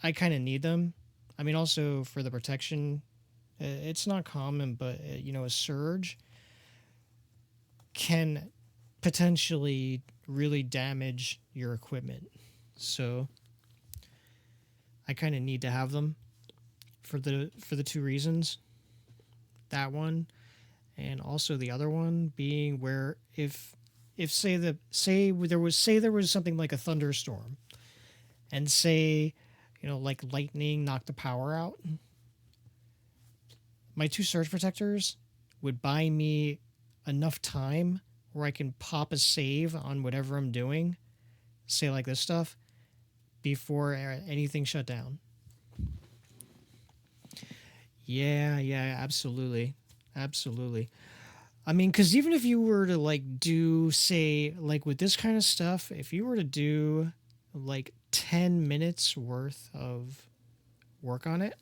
I kind of need them. I mean, also for the protection, it's not common, but, a surge can potentially really damage your equipment. So I kind of need to have them for the two reasons. That one, and also the other one being where if say there was something like a thunderstorm, and say, like lightning knocked the power out, my two surge protectors would buy me enough time where I can pop a save on whatever I'm doing, say like this stuff, before anything shut down. Yeah, absolutely. I mean, because even if you were to like do, say, like with this kind of stuff, if you were to do like 10 minutes worth of work on it,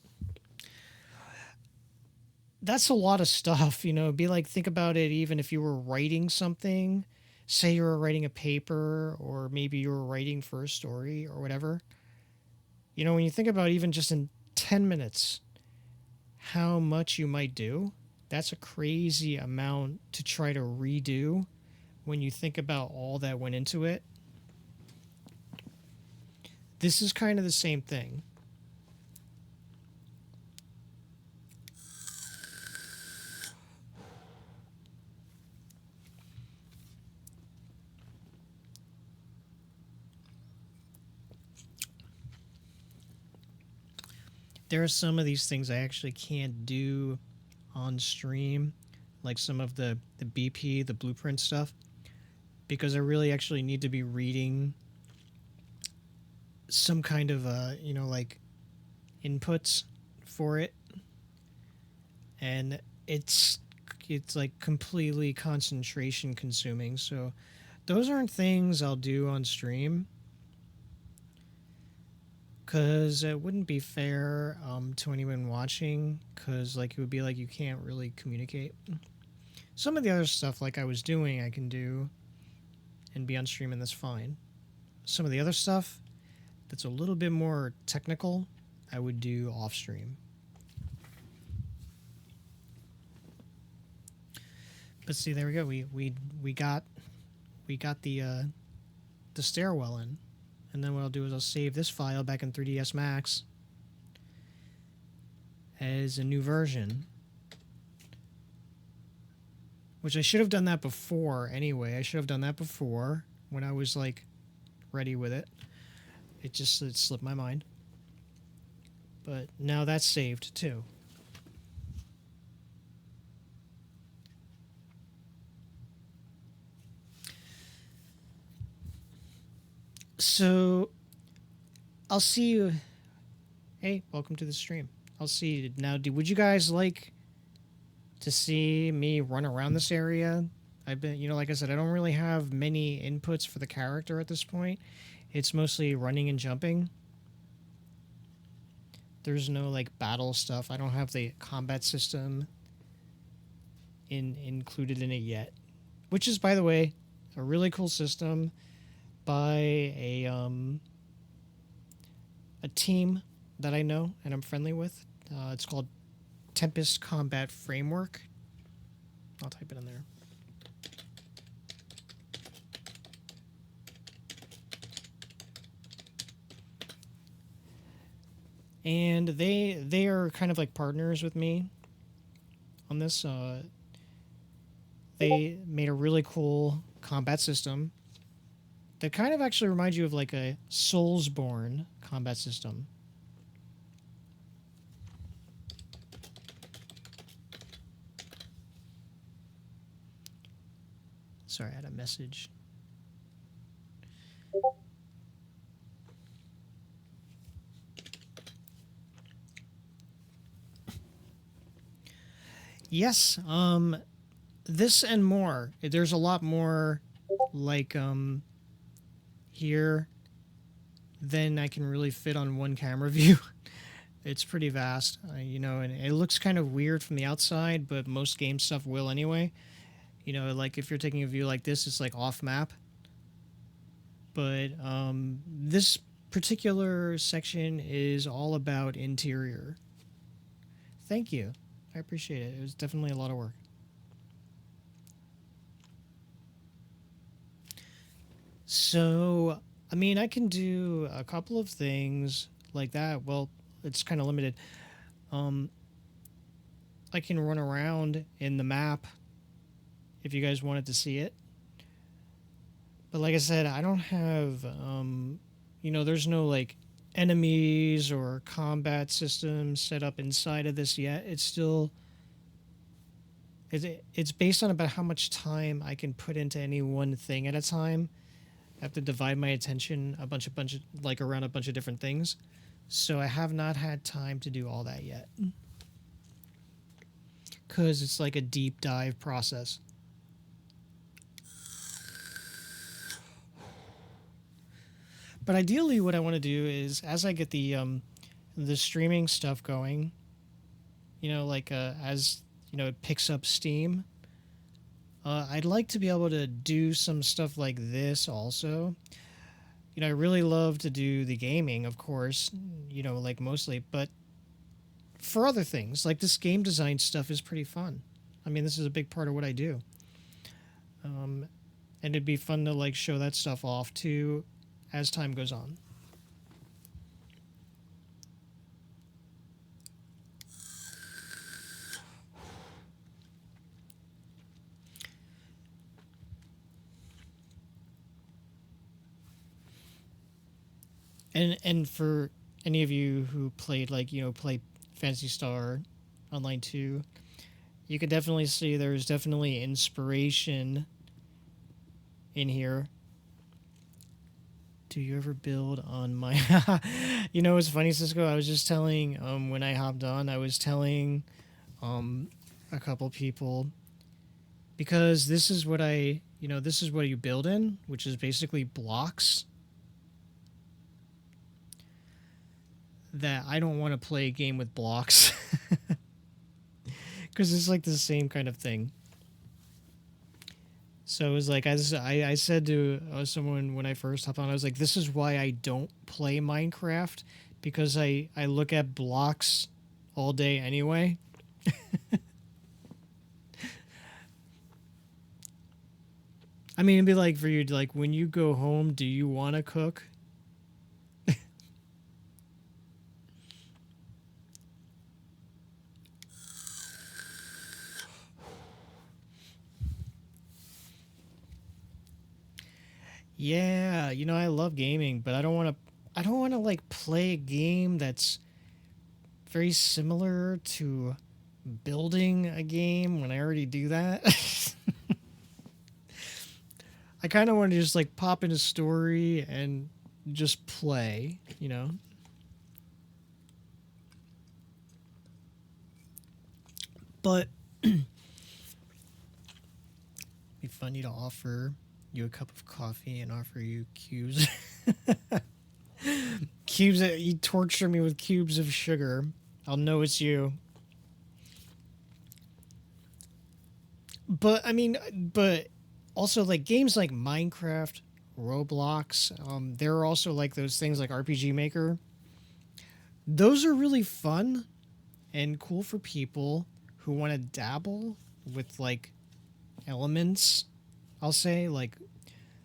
that's a lot of stuff, Be like, think about it, even if you were writing something, say you were writing a paper, or maybe you were writing for a story or whatever. When you think about even just in 10 minutes, how much you might do, that's a crazy amount to try to redo when you think about all that went into it. This is kind of the same thing. There are some of these things I actually can't do on stream, like some of the BP, the blueprint stuff, because I really actually need to be reading some kind of, like inputs for it. And it's like completely concentration consuming. So those aren't things I'll do on stream, because it wouldn't be fair to anyone watching, because like it would be like you can't really communicate. Some of the other stuff like I was doing I can do and be on stream, and that's fine. Some of the other stuff that's a little bit more technical I would do off stream. But see, there we go. We got the stairwell in. And then what I'll do is I'll save this file back in 3ds Max as a new version. Which I should have done that before anyway. I should have done that before when I was like ready with it. It slipped my mind. But now that's saved too. So I'll see you. Hey, welcome to the stream. I'll see you now. Would you guys like to see me run around this area? I've been, like I said, I don't really have many inputs for the character at this point. It's mostly running and jumping. There's no like battle stuff. I don't have the combat system included in it yet, which is, by the way, a really cool system by a team that I know and I'm friendly with. It's called Tempest Combat Framework. I'll type it in there. And they are kind of like partners with me on this. They made a really cool combat system that kind of actually reminds you of like a Soulsborne combat system. Sorry, I had a message. Yes, this and more. There's a lot more, like, here than I can really fit on one camera view. It's pretty vast, you know, and it looks kind of weird from the outside, but most game stuff will anyway. You know, like if you're taking a view like this, it's like off map. But this particular section is all about interior. Thank you. I appreciate it. It was definitely a lot of work. So, I mean, I can do a couple of things like that. Well, it's kind of limited. I can run around in the map if you guys wanted to see it. But like I said, I don't have, you know, there's no like enemies or combat systems set up inside of this yet. It's still, it's based on about how much time I can put into any one thing at a time. I have to divide my attention a bunch of like around a bunch of different things. So I have not had time to do all that yet. Because it's like a deep dive process. But ideally what I want to do is as I get the streaming stuff going, you know, like as you know it picks up steam, I'd like to be able to do some stuff like this also. You know, I really love to do the gaming, of course, you know, like mostly, but for other things, like this game design stuff is pretty fun. I mean, this is a big part of what I do. And it'd be fun to like show that stuff off too as time goes on. And for any of you who played like, you know, play Phantasy Star Online 2, you could definitely see there's definitely inspiration in here. Do you ever build on my... You know, it's funny, Cisco, I was just telling, when I hopped on, I was telling a couple people, because this is what I, you know, this is what you build in, which is basically blocks, that I don't want to play a game with blocks. Because it's like the same kind of thing. So it was like, I said to someone when I first hopped on, I was like, this is why I don't play Minecraft, because I look at blocks all day anyway. I mean, it'd be like for you, like, when you go home, do you want to cook? Yeah, you know, I love gaming, but I don't want to like play a game that's very similar to building a game when I already do that. I kind of want to just like pop in a story and just play, you know. But it'd be funny to offer you a cup of coffee and offer you cubes. Cubes that you torture me with cubes of sugar. I'll know it's you. But I mean, but also like games like Minecraft, Roblox, there are also like those things like RPG Maker. Those are really fun and cool for people who want to dabble with like elements, I'll say, like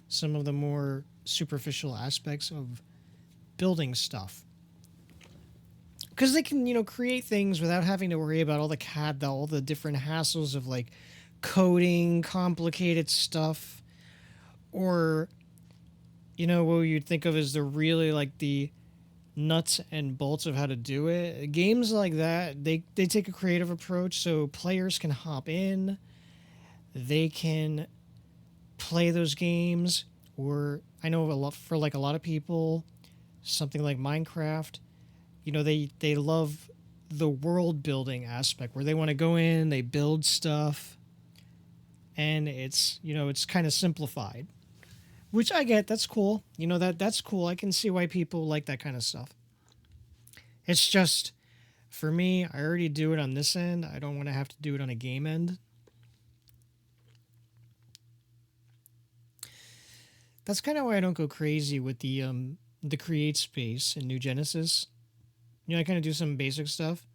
some of the more superficial aspects of building stuff. Because they can, you know, create things without having to worry about all the different hassles of like coding, complicated stuff, or, you know, what you'd think of as the really like the nuts and bolts of how to do it. Games like that, they take a creative approach, so players can hop in, they can play those games, or I know a lot for like a lot of people, something like Minecraft, they love the world building aspect where they want to go in, they build stuff, and it's kind of simplified, which I get. That's cool. That's cool. I can see why people like that kind of stuff. It's just for me, I already do it on this end. I don't want to have to do it on a game end. That's kind of why I don't go crazy with the create space in New Genesis. I kind of do some basic stuff,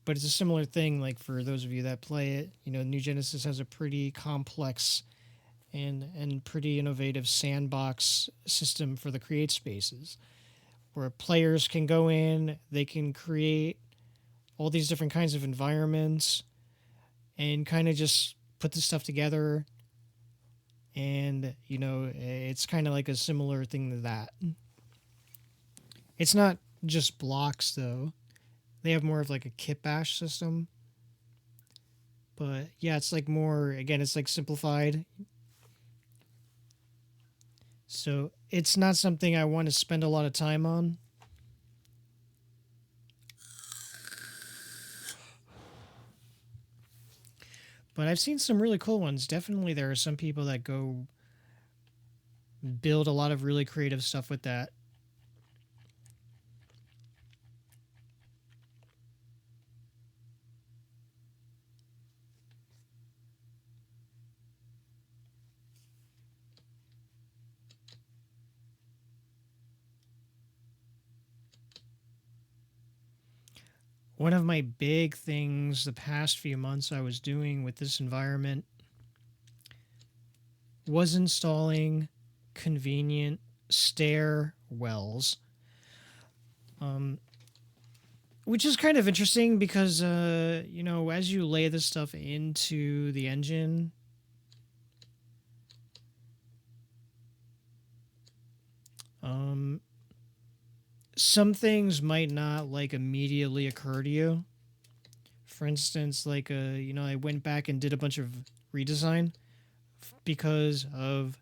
but it's a similar thing. Like for those of you that play it, New Genesis has a pretty complex and pretty innovative sandbox system for the create spaces, where players can go in, they can create all these different kinds of environments, and kind of just put the stuff together. And it's kind of like a similar thing to that. It's not just blocks though. They have more of like a kit bash system. But yeah, it's like more, again, it's like simplified. So it's not something I want to spend a lot of time on. But I've seen some really cool ones. Definitely there are some people that go build a lot of really creative stuff with that. One of my big things the past few months I was doing with this environment was installing convenient stairwells. Which is kind of interesting because, as you lay this stuff into the engine, some things might not like immediately occur to you. For instance, like, I went back and did a bunch of redesign because of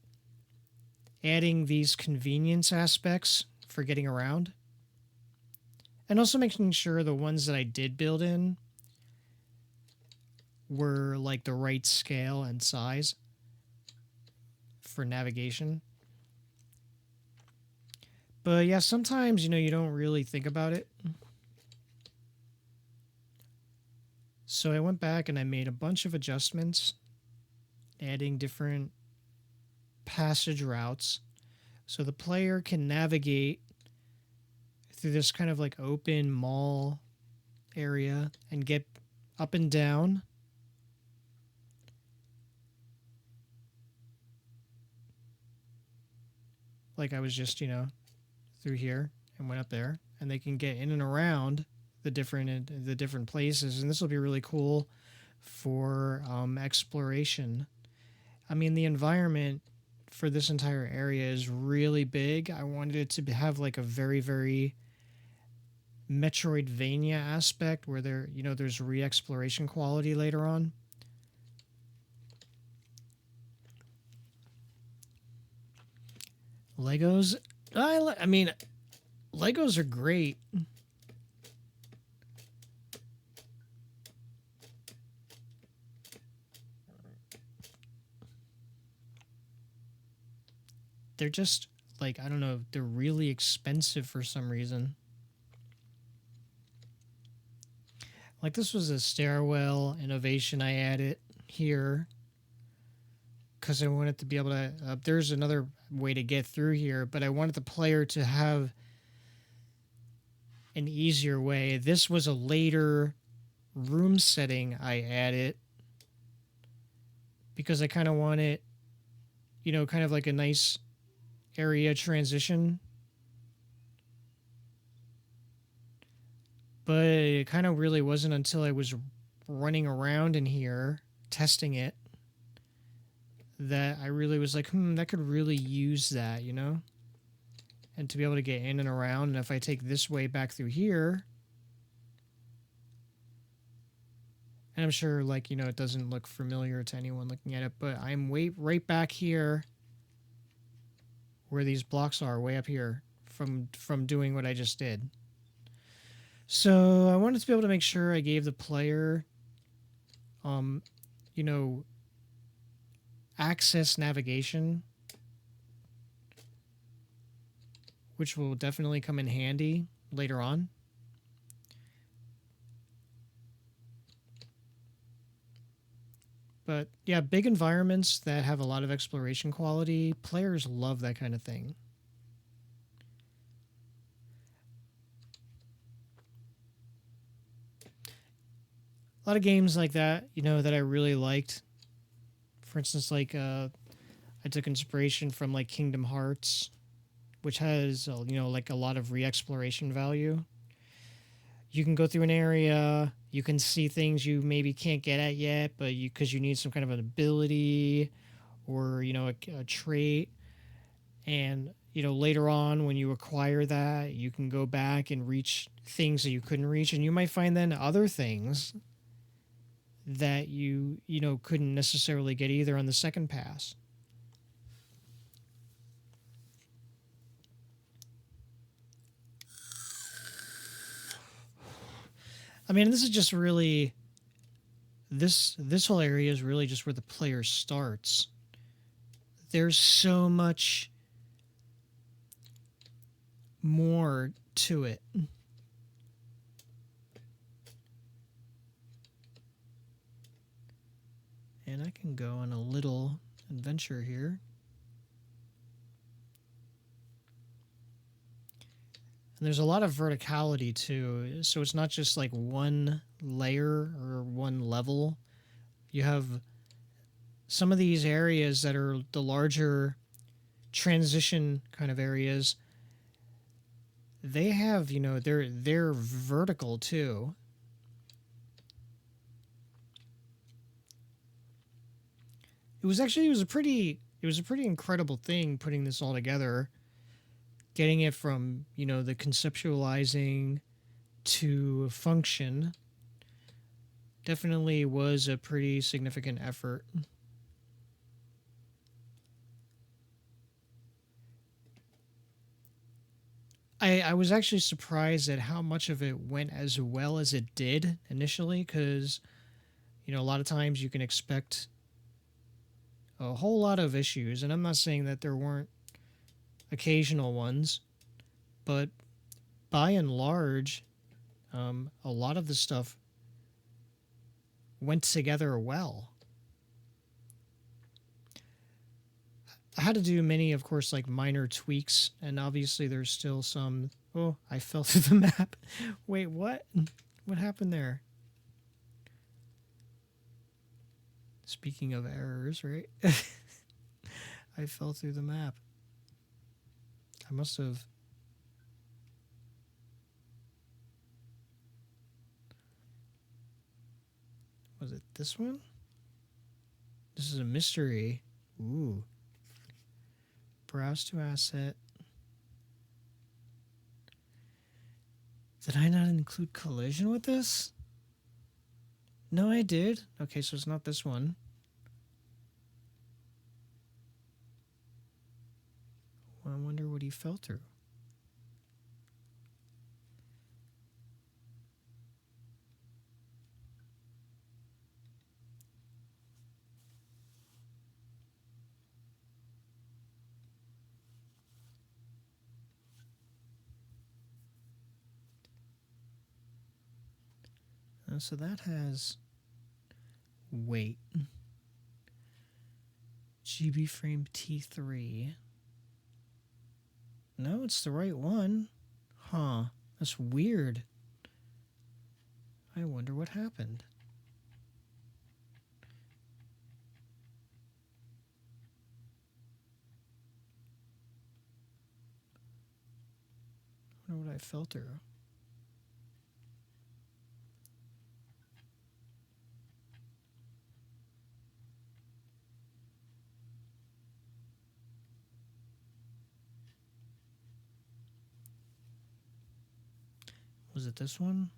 adding these convenience aspects for getting around. And also making sure the ones that I did build in were like the right scale and size for navigation. But yeah, sometimes, you don't really think about it. So I went back and I made a bunch of adjustments, adding different passage routes so the player can navigate through this kind of like open mall area and get up and down. Like I was just, through here and went up there, and they can get in and around the different places, and this will be really cool for exploration. I mean, the environment for this entire area is really big. I wanted it to have like a very, very Metroidvania aspect where there's re-exploration quality later on. Legos, I mean, Legos are great. They're just like, I don't know, they're really expensive for some reason. Like this was a stairwell innovation I added here because I wanted to be able to, there's another way to get through here, but I wanted the player to have an easier way. This was a later room setting I added because I kind of want it, kind of like a nice area transition. But it kind of really wasn't until I was running around in here testing it that I really was like, that could really use that, and to be able to get in and around. And if I take this way back through here, And I'm sure, like, you know, it doesn't look familiar to anyone looking at it, but I'm right back here where these blocks are, way up here from doing what I just did. So I wanted to be able to make sure I gave the player, you know, access navigation, which will definitely come in handy later on. But yeah, big environments that have a lot of exploration quality, players love that kind of thing. A lot of games like that, you know, that I really liked. For instance, like I took inspiration from like Kingdom Hearts, which has you know, like a lot of re-exploration value. You can go through an area, you can see things you maybe can't get at yet, but you, because you need some kind of an ability or, you know, a trait, and you know, later on when you acquire that, you can go back and reach things that you couldn't reach, and you might find then other things that you know, couldn't necessarily get either on the second pass. I mean, this is just really, this whole area is really just where the player starts. There's so much more to it. And I can go on a little adventure here. And there's a lot of verticality too. So it's not just like one layer or one level. You have some of these areas that are the larger transition kind of areas. They have, you know, they're vertical too. It was a pretty incredible thing putting this all together, getting it from, you know, the conceptualizing to function. Definitely was a pretty significant effort. I was actually surprised at how much of it went as well as it did initially, because, you know, a lot of times you can expect a whole lot of issues, and I'm not saying that there weren't occasional ones, but by and large, a lot of the stuff went together well. I had to do many, of course, like minor tweaks, and obviously there's still some. Oh, I fell through the map. Wait, what? What happened there? Speaking of errors, right? I fell through the map. I must have. Was it this one? This is a mystery. Ooh. Browse to asset. Did I not include collision with this? No, I did. Okay, so it's not this one. Well, I wonder what he fell through. So that has weight. GB frame T3. No, it's the right one. Huh. That's weird. I wonder what happened. I wonder what I fell through. Was it this one?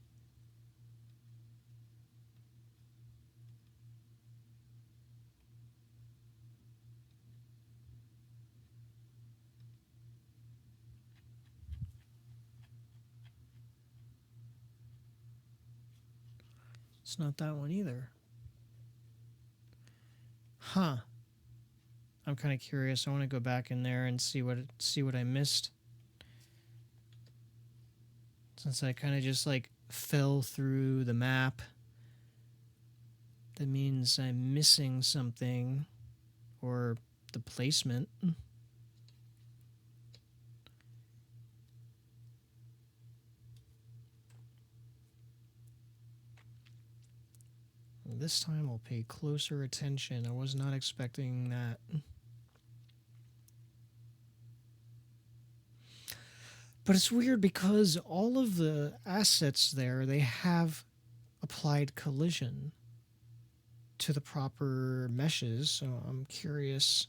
It's not that one either. Huh. I'm kind of curious. I want to go back in there and see what I missed. Since I kind of just like fell through the map, that means I'm missing something, or the placement. This time I'll pay closer attention. I was not expecting that. But it's weird because all of the assets there, they have applied collision to the proper meshes, so I'm curious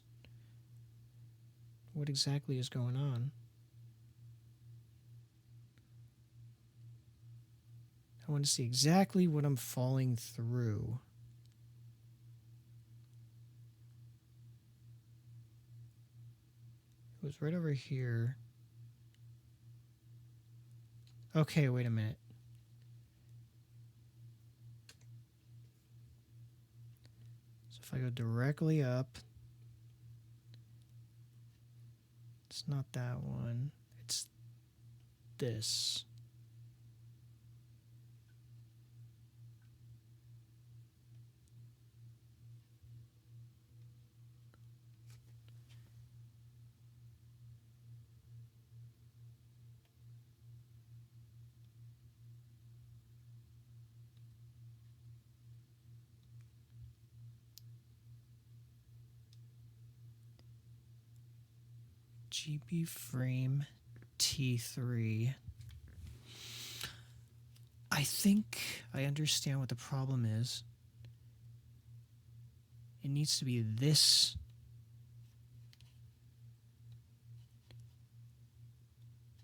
what exactly is going on. I want to see exactly what I'm falling through. It was right over here. Okay, wait a minute. So if I go directly up, it's not that one. It's this. GB frame T3. I think I understand what the problem is. It needs to be this.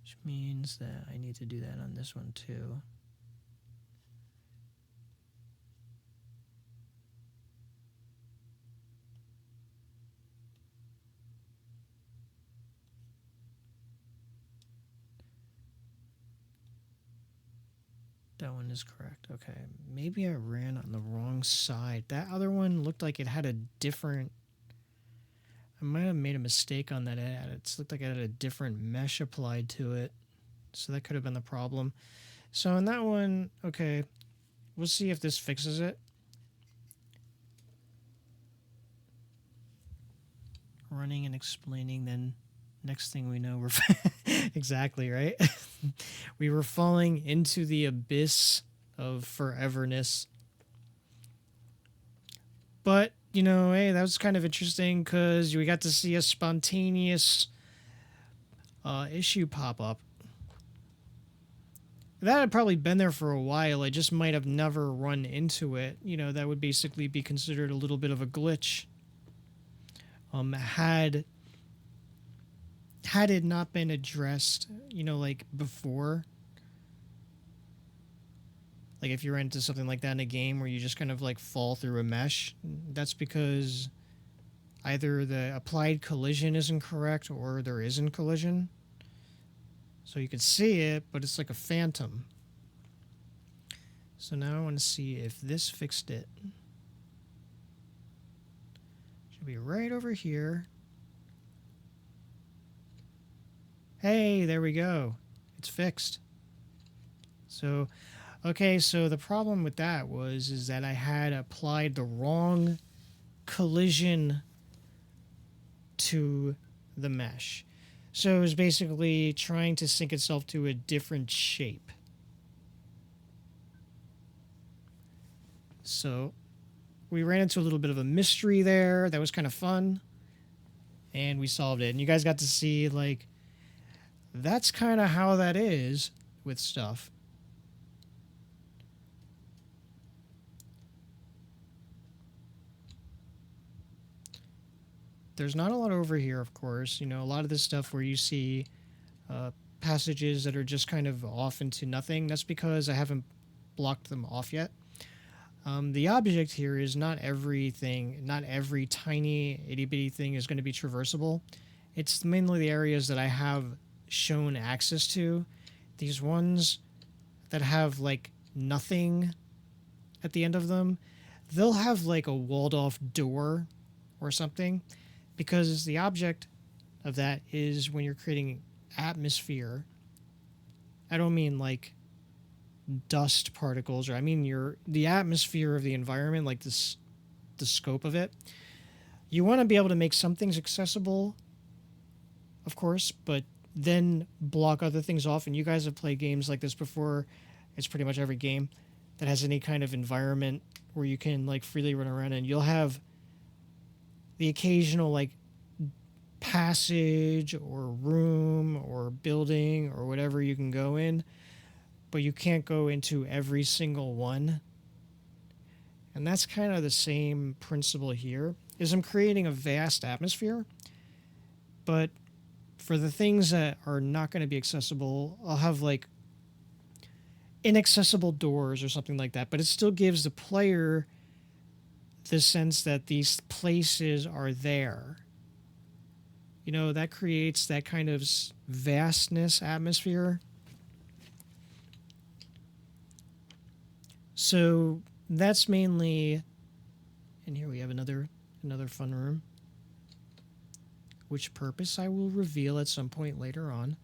Which means that I need to do that on this one too. That one is correct. Okay. Maybe I ran on the wrong side. That other one looked like it had a different... I might have made a mistake on that ad. It looked like it had a different mesh applied to it. So that could have been the problem. So in that one, okay, we'll see if this fixes it. Running and explaining, then next thing we know, we're... Exactly, right? We were falling into the abyss of foreverness. But, you know, hey, that was kind of interesting because we got to see a spontaneous issue pop up. That had probably been there for a while. I just might have never run into it. You know, that would basically be considered a little bit of a glitch. Had it not been addressed, you know, like before, like if you ran into something like that in a game where you just kind of like fall through a mesh, that's because either the applied collision isn't correct or there isn't collision. So you can see it, but it's like a phantom. So now I want to see if this fixed it. Should be right over here. Hey, there we go. It's fixed. So, okay, so the problem with that is that I had applied the wrong collision to the mesh. So it was basically trying to sync itself to a different shape. So we ran into a little bit of a mystery there. That was kind of fun. And we solved it. And you guys got to see, like, that's kind of how that is with stuff. There's not a lot over here, of course. You know, a lot of this stuff where you see passages that are just kind of off into nothing, that's because I haven't blocked them off yet. The object here is not everything, not every tiny itty-bitty thing is going to be traversable. It's mainly the areas that I have shown access to. These ones that have, like, nothing at the end of them, they'll have like a walled off door or something, because the object of that is when you're creating atmosphere. I don't mean like dust particles, or I mean the atmosphere of the environment, like this, the scope of it. You want to be able to make some things accessible, of course, but then block other things off. And you guys have played games like this before. It's pretty much every game that has any kind of environment where you can like freely run around, and you'll have the occasional like passage or room or building or whatever you can go in, but you can't go into every single one. And that's kind of the same principle here, is I'm creating a vast atmosphere, but for the things that are not going to be accessible, I'll have like inaccessible doors or something like that, but it still gives the player the sense that these places are there. You know, that creates that kind of vastness atmosphere. So that's mainly, and here we have another fun room, which purpose I will reveal at some point later on.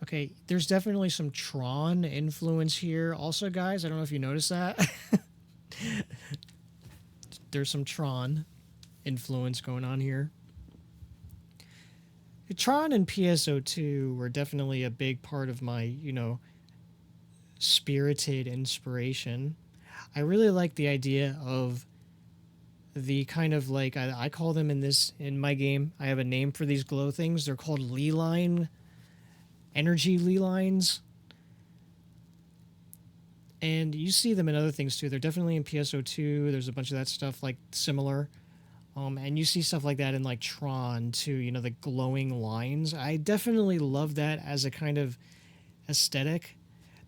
Okay, there's definitely some Tron influence here. Also, guys, I don't know if you noticed that. There's some Tron influence going on here. Tron and PSO2 were definitely a big part of my, spirited inspiration. I really like the idea of the kind of like, I call them in my game, I have a name for these glow things. They're called Lee-line, energy Lee-lines. And you see them in other things too. They're definitely in PSO2. There's a bunch of that stuff like similar. And you see stuff like that in like Tron too, the glowing lines. I definitely love that as a kind of aesthetic.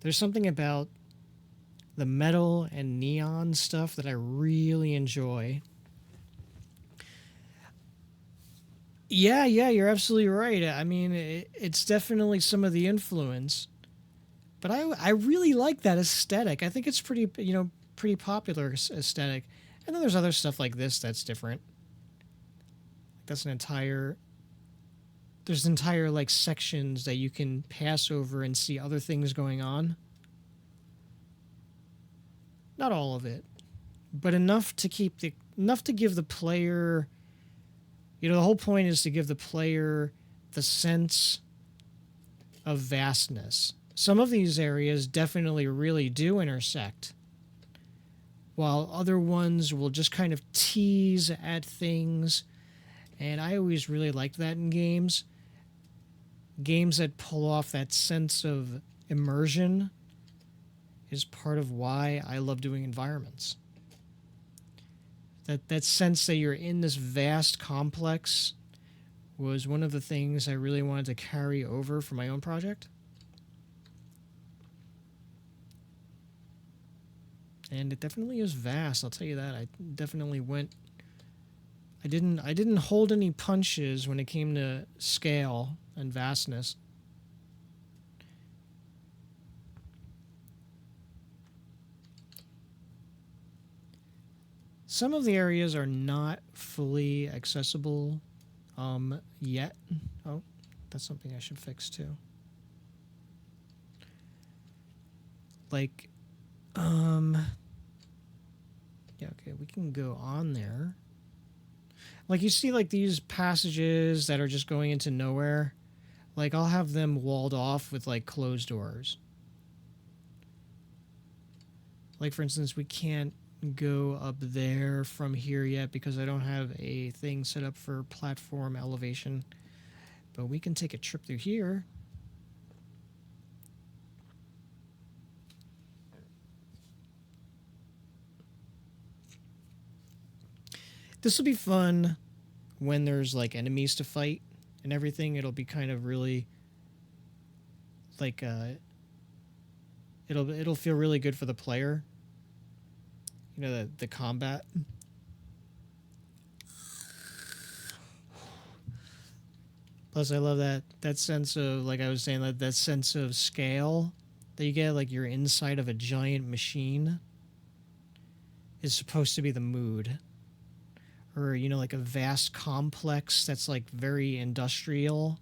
There's something about the metal and neon stuff that I really enjoy. Yeah, you're absolutely right. I mean, it's definitely some of the influence. But I really like that aesthetic. I think it's pretty popular aesthetic. And then there's other stuff like this that's different. There's entire like sections that you can pass over and see other things going on. Not all of it, but enough to give the player, the whole point is to give the player the sense of vastness. Some of these areas definitely really do intersect, while other ones will just kind of tease at things. And I always really liked that in games. Games that pull off that sense of immersion is part of why I love doing environments. That sense that you're in this vast complex was one of the things I really wanted to carry over for my own project. And it definitely is vast, I'll tell you that. I definitely went... I didn't hold any punches when it came to scale and vastness. Some of the areas are not fully accessible yet. Oh, that's something I should fix too. Like, yeah, okay, we can go on there. Like, you see, like, these passages that are just going into nowhere. Like, I'll have them walled off with, like, closed doors. Like, for instance, we can't go up there from here yet because I don't have a thing set up for platform elevation. But we can take a trip through here. This will be fun when there's like enemies to fight and everything. It'll be kind of really like it'll feel really good for the player. The combat. Plus, I love that sense of, like I was saying, that sense of scale that you get like you're inside of a giant machine is supposed to be the mood. Or, you know, like a vast complex that's like very industrial.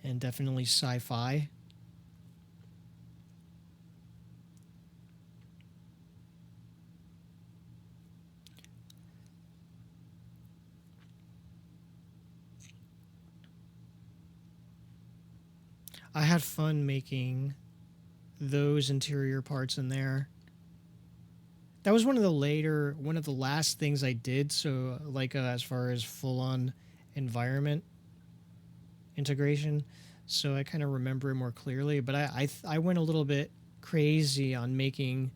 And definitely sci-fi. I had fun making those interior parts in there. That was one of the last things I did. So, like, as far as full-on environment integration, so I kind of remember it more clearly. But I went a little bit crazy on making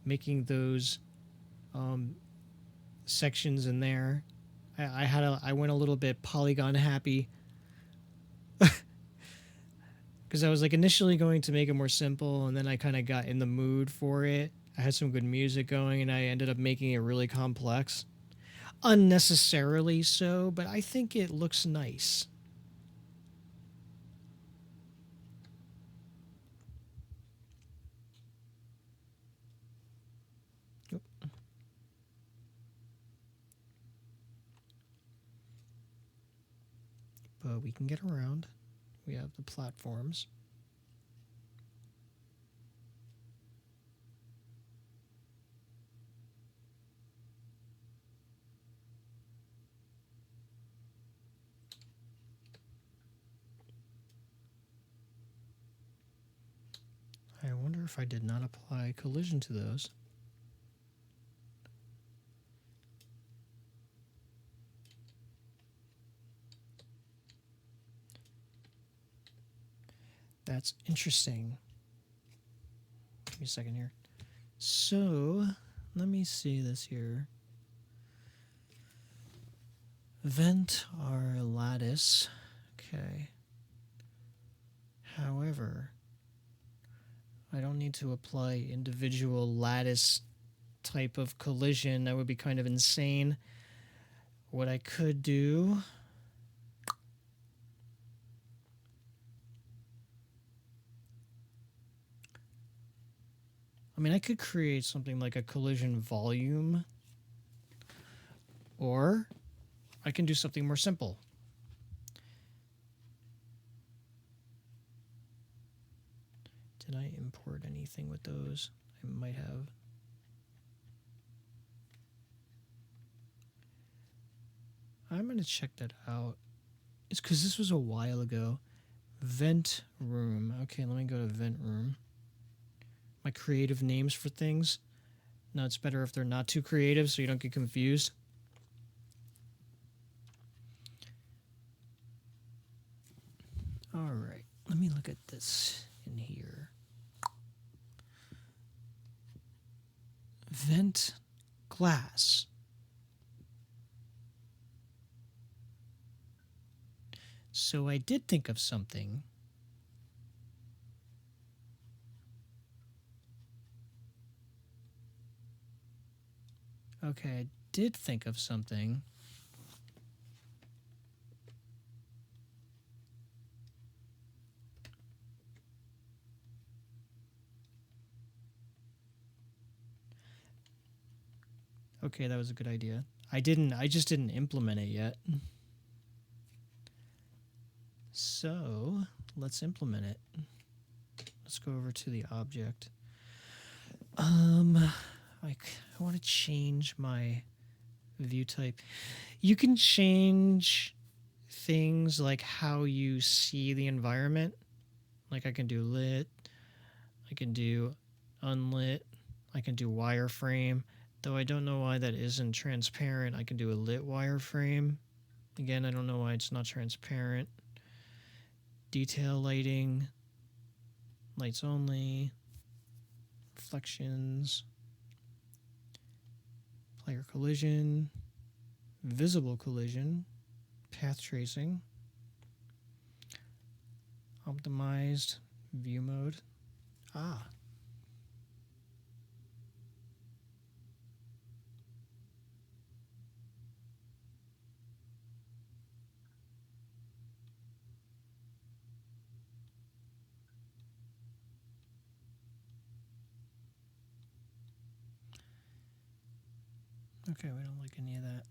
those sections in there. I went a little bit polygon happy because I was like initially going to make it more simple, and then I kind of got in the mood for it. I had some good music going, and I ended up making it really complex. Unnecessarily so, but I think it looks nice. Oop. But we can get around. We have the platforms. I wonder if I did not apply collision to those. That's interesting. Give me a second here. So, let me see this here. Vent our lattice. Okay. However, I don't need to apply individual lattice type of collision. That would be kind of insane. What I could do... I mean, I could create something like a collision volume, or I can do something more simple. Did I import anything with those? I might have. I'm going to check that out. It's because this was a while ago. Vent room. Okay, let me go to vent room. My creative names for things. No, it's better if they're not too creative so you don't get confused. All right, let me look at this in here. Vent glass. So I did think of something. Okay, I did think of something. Okay, that was a good idea. I just didn't implement it yet. So, let's implement it. Let's go over to the object. I want to change my view type. You can change things like how you see the environment. Like I can do lit, I can do unlit, I can do wireframe. Though I don't know why that isn't transparent. I can do a lit wireframe. Again, I don't know why it's not transparent. Detail lighting, lights only, reflections, player collision, visible collision, path tracing, optimized view mode. Ah. Okay, we don't like any of that.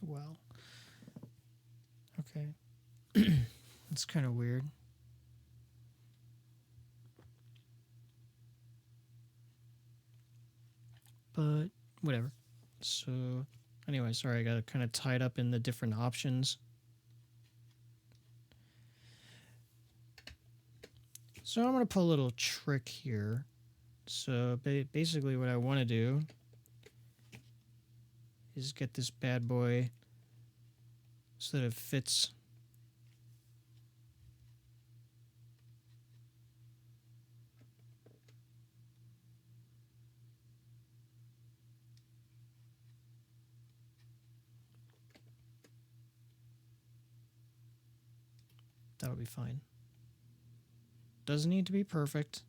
Well, okay. That's kind of weird. But whatever. So, anyway, sorry, I got kind of tied up in the different options. So, I'm going to put a little trick here. So, basically, what I want to do is get this bad boy so that it fits. That'll be fine. Doesn't need to be perfect.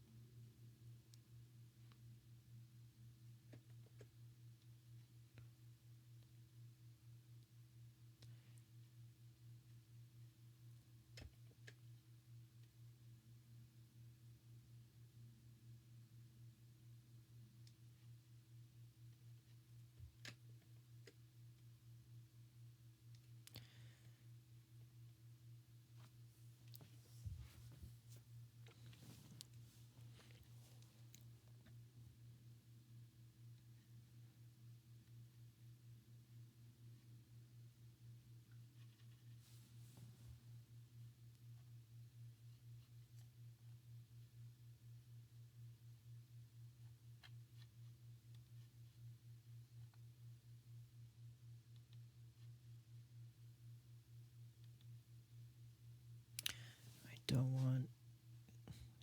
I don't want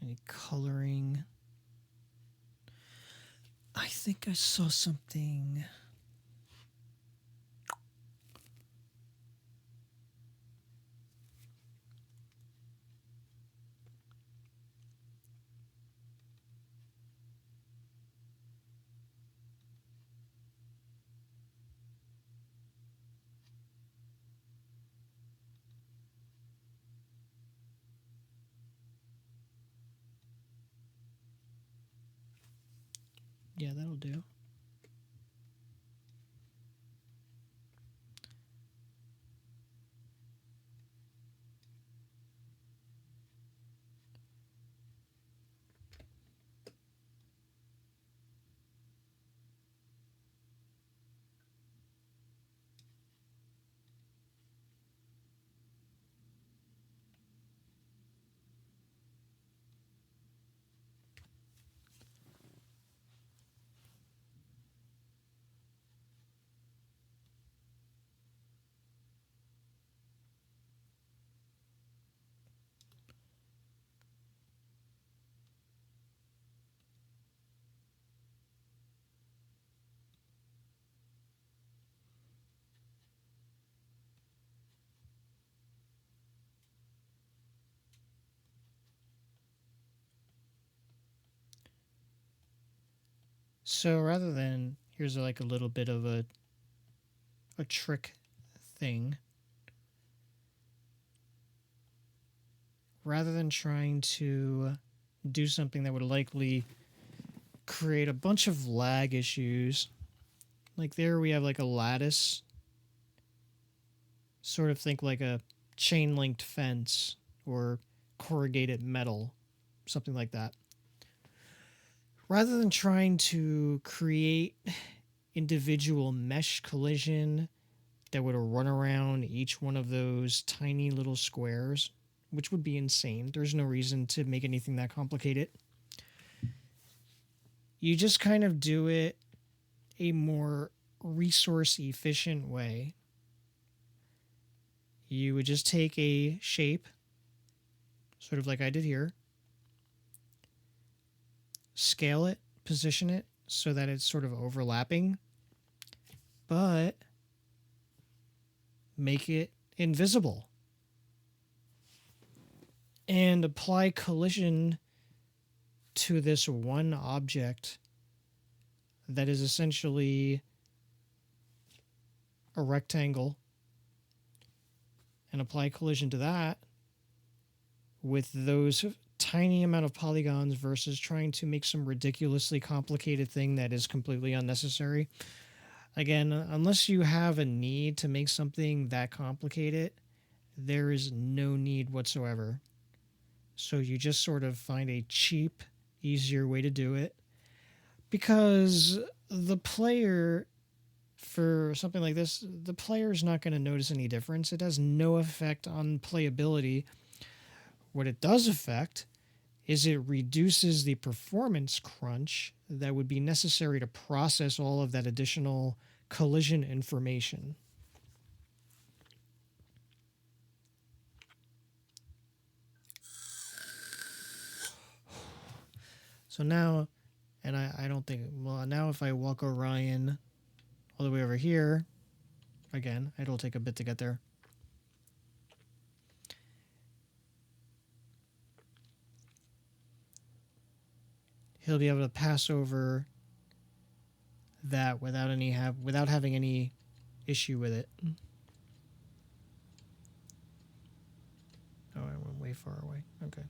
any coloring. I think I saw something. Yeah, that'll do. So rather than, here's like a little bit of a trick thing. Rather than trying to do something that would likely create a bunch of lag issues, like there we have like a lattice, sort of think like a chain linked fence or corrugated metal, something like that. Rather than trying to create individual mesh collision that would run around each one of those tiny little squares, which would be insane. There's no reason to make anything that complicated. You just kind of do it a more resource efficient way. You would just take a shape, sort of like I did here, scale it, position it so that it's sort of overlapping, but make it invisible. And apply collision to this one object that is essentially a rectangle, and apply collision to that with those tiny amount of polygons versus trying to make some ridiculously complicated thing that is completely unnecessary. Again, unless you have a need to make something that complicated, there is no need whatsoever. So you just sort of find a cheap, easier way to do it. Because the player, for something like this, the player is not going to notice any difference. It has no effect on playability. What it does affect is it reduces the performance crunch that would be necessary to process all of that additional collision information. So now, and I don't think, well, now if I walk Orion all the way over here, again, it'll take a bit to get there. He'll be able to pass over that without having any issue with it. Oh, I went way far away. Okay.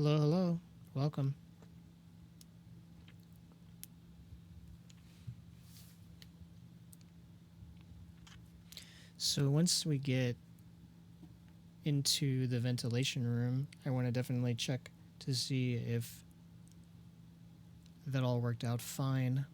Hello, hello. Welcome. So once we get into the ventilation room, I want to definitely check to see if that all worked out fine.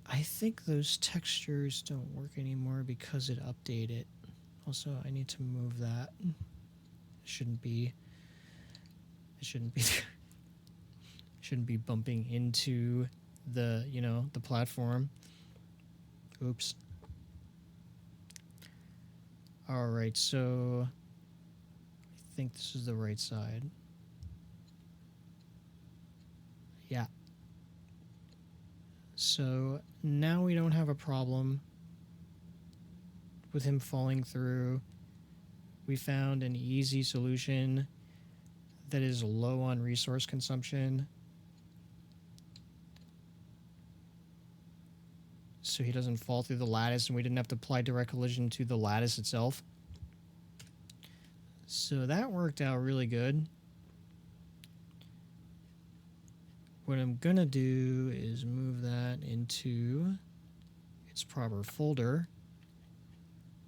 I think those textures don't work anymore because it updated. Also, I need to move that. It shouldn't be shouldn't be bumping into the, the platform. Oops. All right, so I think this is the right side. Yeah. So now we don't have a problem with him falling through. We found an easy solution that is low on resource consumption, so he doesn't fall through the lattice, and we didn't have to apply direct collision to the lattice itself. So that worked out really good. What I'm gonna do is move that into its proper folder,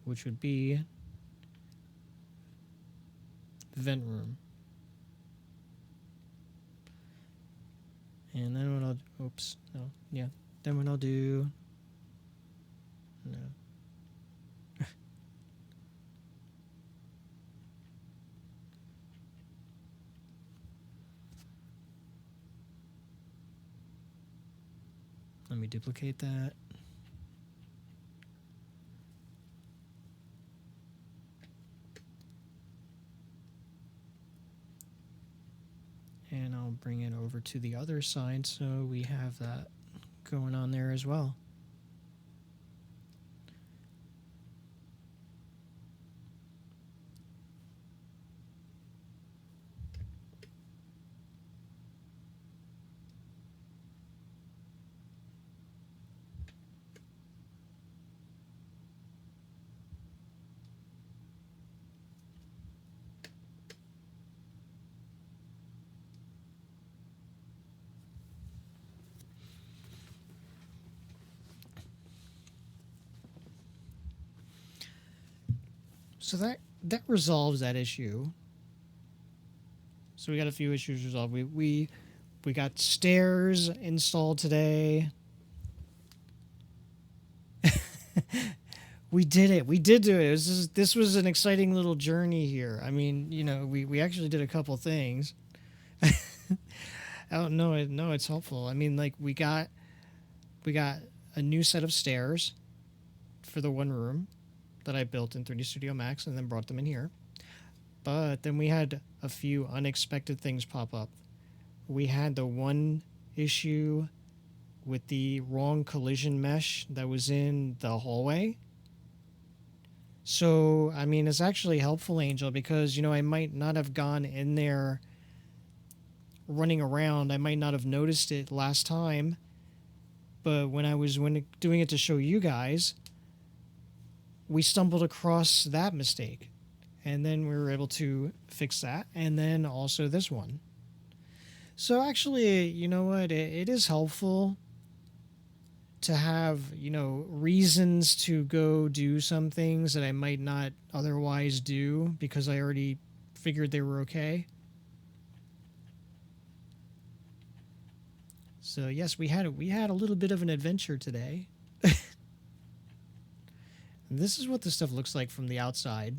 which would be vent room. And then what I'll, oops, no, yeah. Then what I'll do, no. Let me duplicate that. And I'll bring it over to the other side so we have that going on there as well. So that resolves that issue. So we got a few issues resolved. We got stairs installed today. We did it. We did do it. This was an exciting little journey here. I mean, we actually did a couple things. Oh no, it's helpful. I mean, like we got a new set of stairs for the one room that I built in 3D Studio Max and then brought them in here. But then we had a few unexpected things pop up. We had the one issue with the wrong collision mesh that was in the hallway. So, I mean, it's actually helpful, Angel, because, I might not have gone in there running around. I might not have noticed it last time. But when I was doing it to show you guys, we stumbled across that mistake. And then we were able to fix that. And then also this one. So actually, you know what? It is helpful to have, reasons to go do some things that I might not otherwise do because I already figured they were okay. So yes, we had a little bit of an adventure today. This is what this stuff looks like from the outside.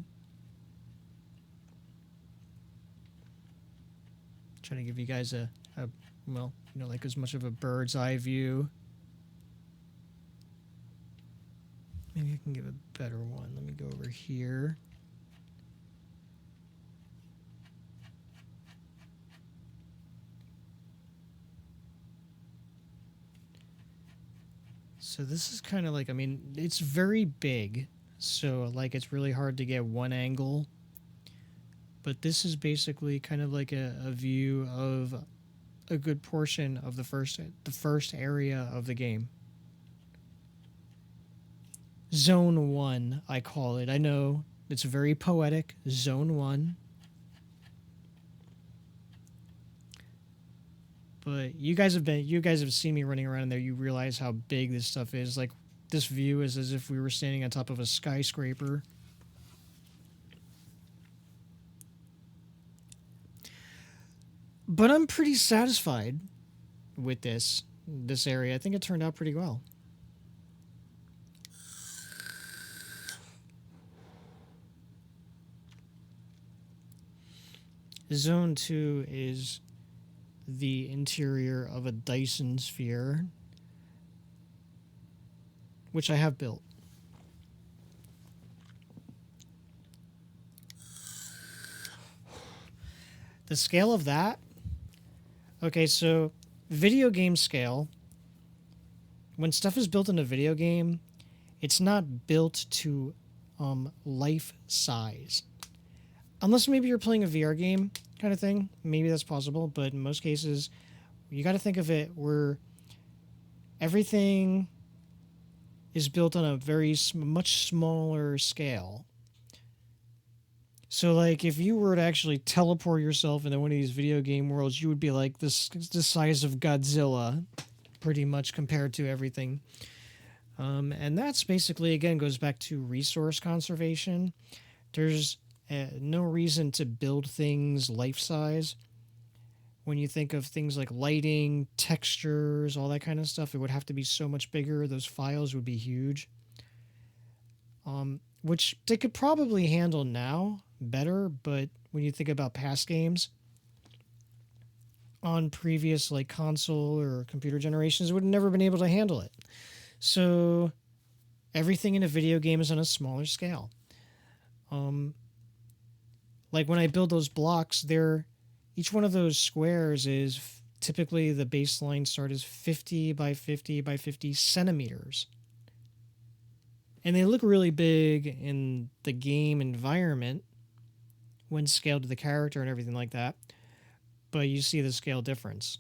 Trying to give you guys like as much of a bird's eye view. Maybe I can give a better one. Let me go over here. So this is kind of like, I mean, it's very big. So like it's really hard to get one angle. But this is basically kind of like a view of a good portion of the first area of the game. Zone 1, I call it. I know it's very poetic. Zone 1. But you guys have seen me running around in there. You realize how big this stuff is. Like, this view is as if we were standing on top of a skyscraper. But I'm pretty satisfied with this area. I think it turned out pretty well. Zone 2 is the interior of a Dyson sphere, which I have built. The scale of that? Okay, so video game scale, when stuff is built in a video game, it's not built to life size. Unless maybe you're playing a VR game kind of thing. Maybe that's possible, but in most cases, you got to think of it where everything is built on a much smaller scale. So, like, if you were to actually teleport yourself into one of these video game worlds, you would be like the size of Godzilla, pretty much, compared to everything. And that's basically, again, goes back to resource conservation. There's no reason to build things life-size. When you think of things like lighting, textures, all that kind of stuff, it would have to be so much bigger. Those files would be huge. Which they could probably handle now better, but when you think about past games on previous like console or computer generations, would have never been able to handle it. So everything in a video game is on a smaller scale. Like when I build those blocks, each one of those squares is typically the baseline start is 50 by 50 by 50 centimeters. And they look really big in the game environment when scaled to the character and everything like that. But you see the scale difference.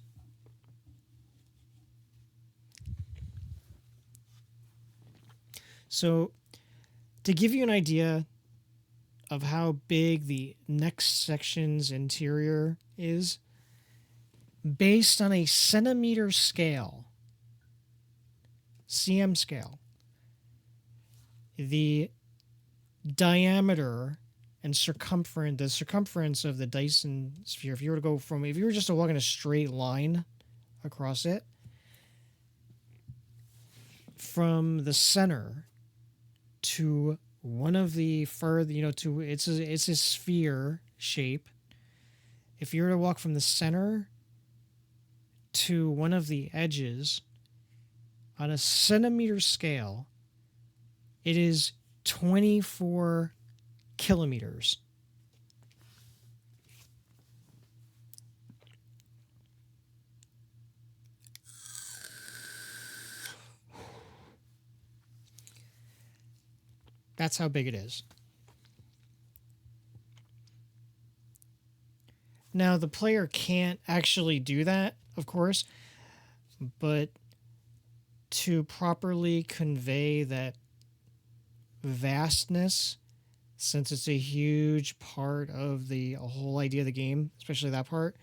So, to give you an idea of how big the next section's interior is, based on a centimeter scale, cm scale, the diameter and the circumference of the Dyson sphere, if you were just to walk in a straight line across it, from the center to one of the further, it's a sphere shape. If you were to walk from the center to one of the edges on a centimeter scale, it is 24 kilometers. That's how big it is. Now, the player can't actually do that, of course, but to properly convey that vastness, since it's a huge part of the whole idea of the game, especially that part,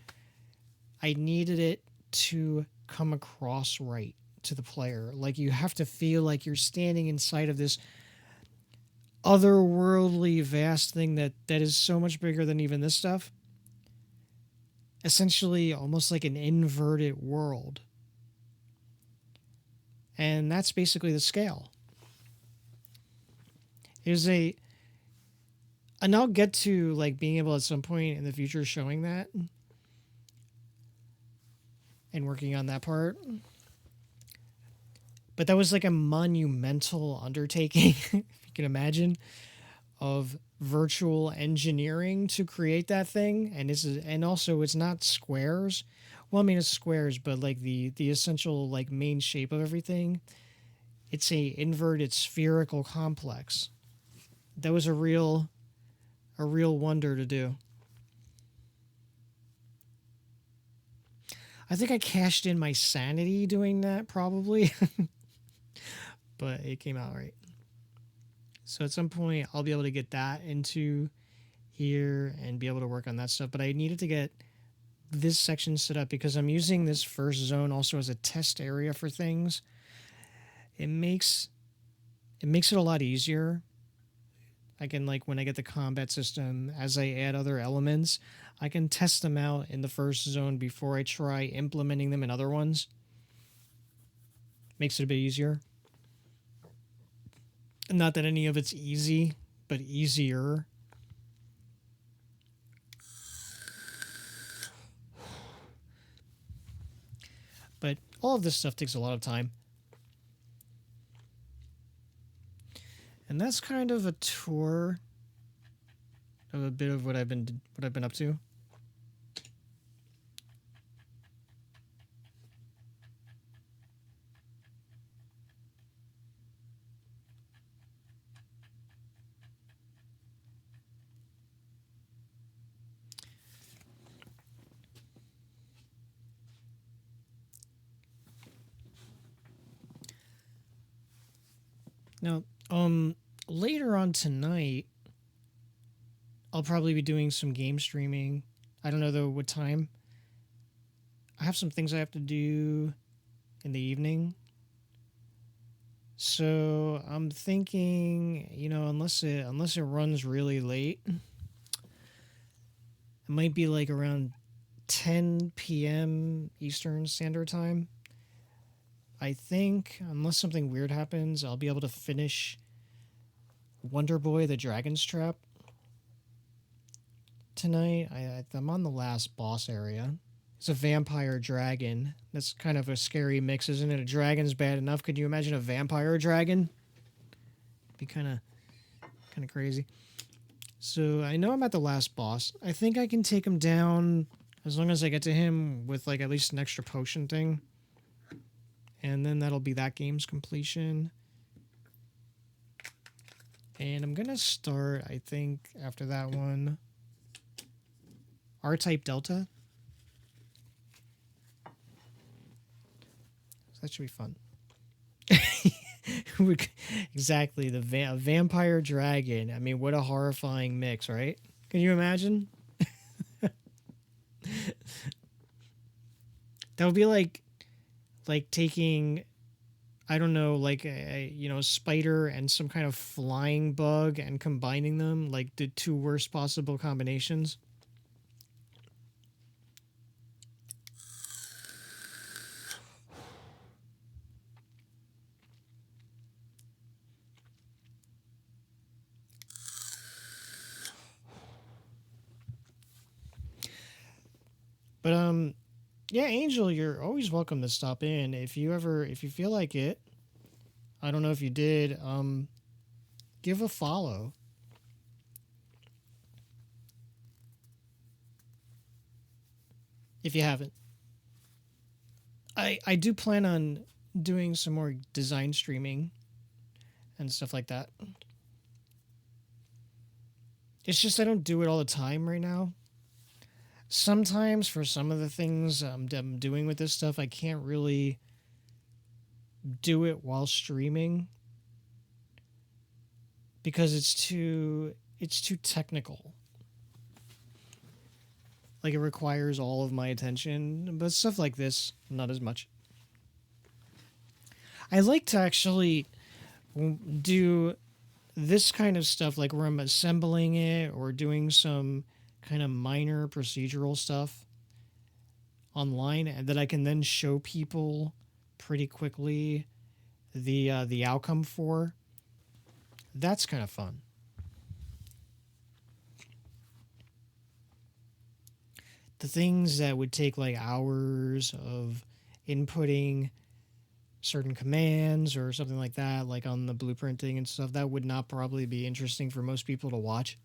I needed it to come across right to the player. Like, you have to feel like you're standing inside of this otherworldly vast thing that is so much bigger than even this stuff. Essentially almost like an inverted world. And that's basically the scale. And I'll get to like being able at some point in the future showing that and working on that part. But that was like a monumental undertaking, if you can imagine, of virtual engineering to create that thing. And also it's not squares. Well, I mean, it's squares, but like the essential like main shape of everything, it's a inverted spherical complex. That was a real wonder to do. I think I cashed in my sanity doing that, probably. But it came out right. So at some point, I'll be able to get that into here and be able to work on that stuff. But I needed to get this section set up because I'm using this first zone also as a test area for things. It makes it a lot easier. I can, like, when I get the combat system, as I add other elements, I can test them out in the first zone before I try implementing them in other ones. Makes it a bit easier. Not that any of it's easy, but easier. But all of this stuff takes a lot of time. And that's kind of a tour of a bit of what I've been up to. Now, later on tonight, I'll probably be doing some game streaming. I don't know though what time. I have some things I have to do in the evening. So I'm thinking, unless it runs really late, it might be like around 10 p.m. Eastern Standard Time. I think, unless something weird happens, I'll be able to finish Wonder Boy the Dragon's Trap tonight. I'm on the last boss area. It's a vampire dragon. That's kind of a scary mix, isn't it? A dragon's bad enough. Could you imagine a vampire dragon? Be kind of crazy. So I know I'm at the last boss. I think I can take him down as long as I get to him with, like, at least an extra potion thing. And then that'll be that game's completion. And I'm going to start, I think, after that one, R-Type Delta. So that should be fun. Exactly, the vampire dragon. I mean, what a horrifying mix, right? Can you imagine? That would be like taking, I don't know, like a spider and some kind of flying bug and combining them, like the two worst possible combinations. But yeah, Angel, you're always welcome to stop in if you feel like it. I don't know if you did. Give a follow. If you haven't. I do plan on doing some more design streaming and stuff like that. It's just I don't do it all the time right now. Sometimes for some of the things I'm doing with this stuff, I can't really do it while streaming because it's too technical. Like, it requires all of my attention, but stuff like this, not as much. I like to actually do this kind of stuff, like where I'm assembling it or doing some kind of minor procedural stuff online, and that I can then show people pretty quickly the outcome for. That's kind of fun. The things that would take like hours of inputting certain commands or something like that, like on the blueprinting and stuff, that would not probably be interesting for most people to watch.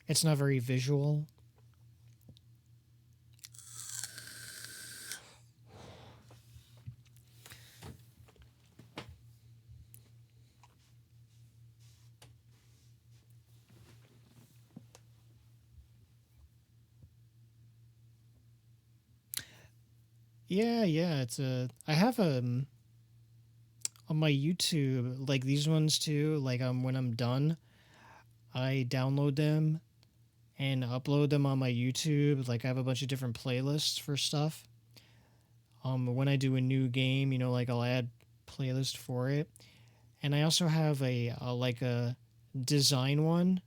It's not very visual. Yeah, it's I have on my YouTube, like these ones too, like when I'm done, I download them and upload them on my YouTube. Like I have a bunch of different playlists for stuff. When I do a new game, like I'll add playlist for it. And I also have a design one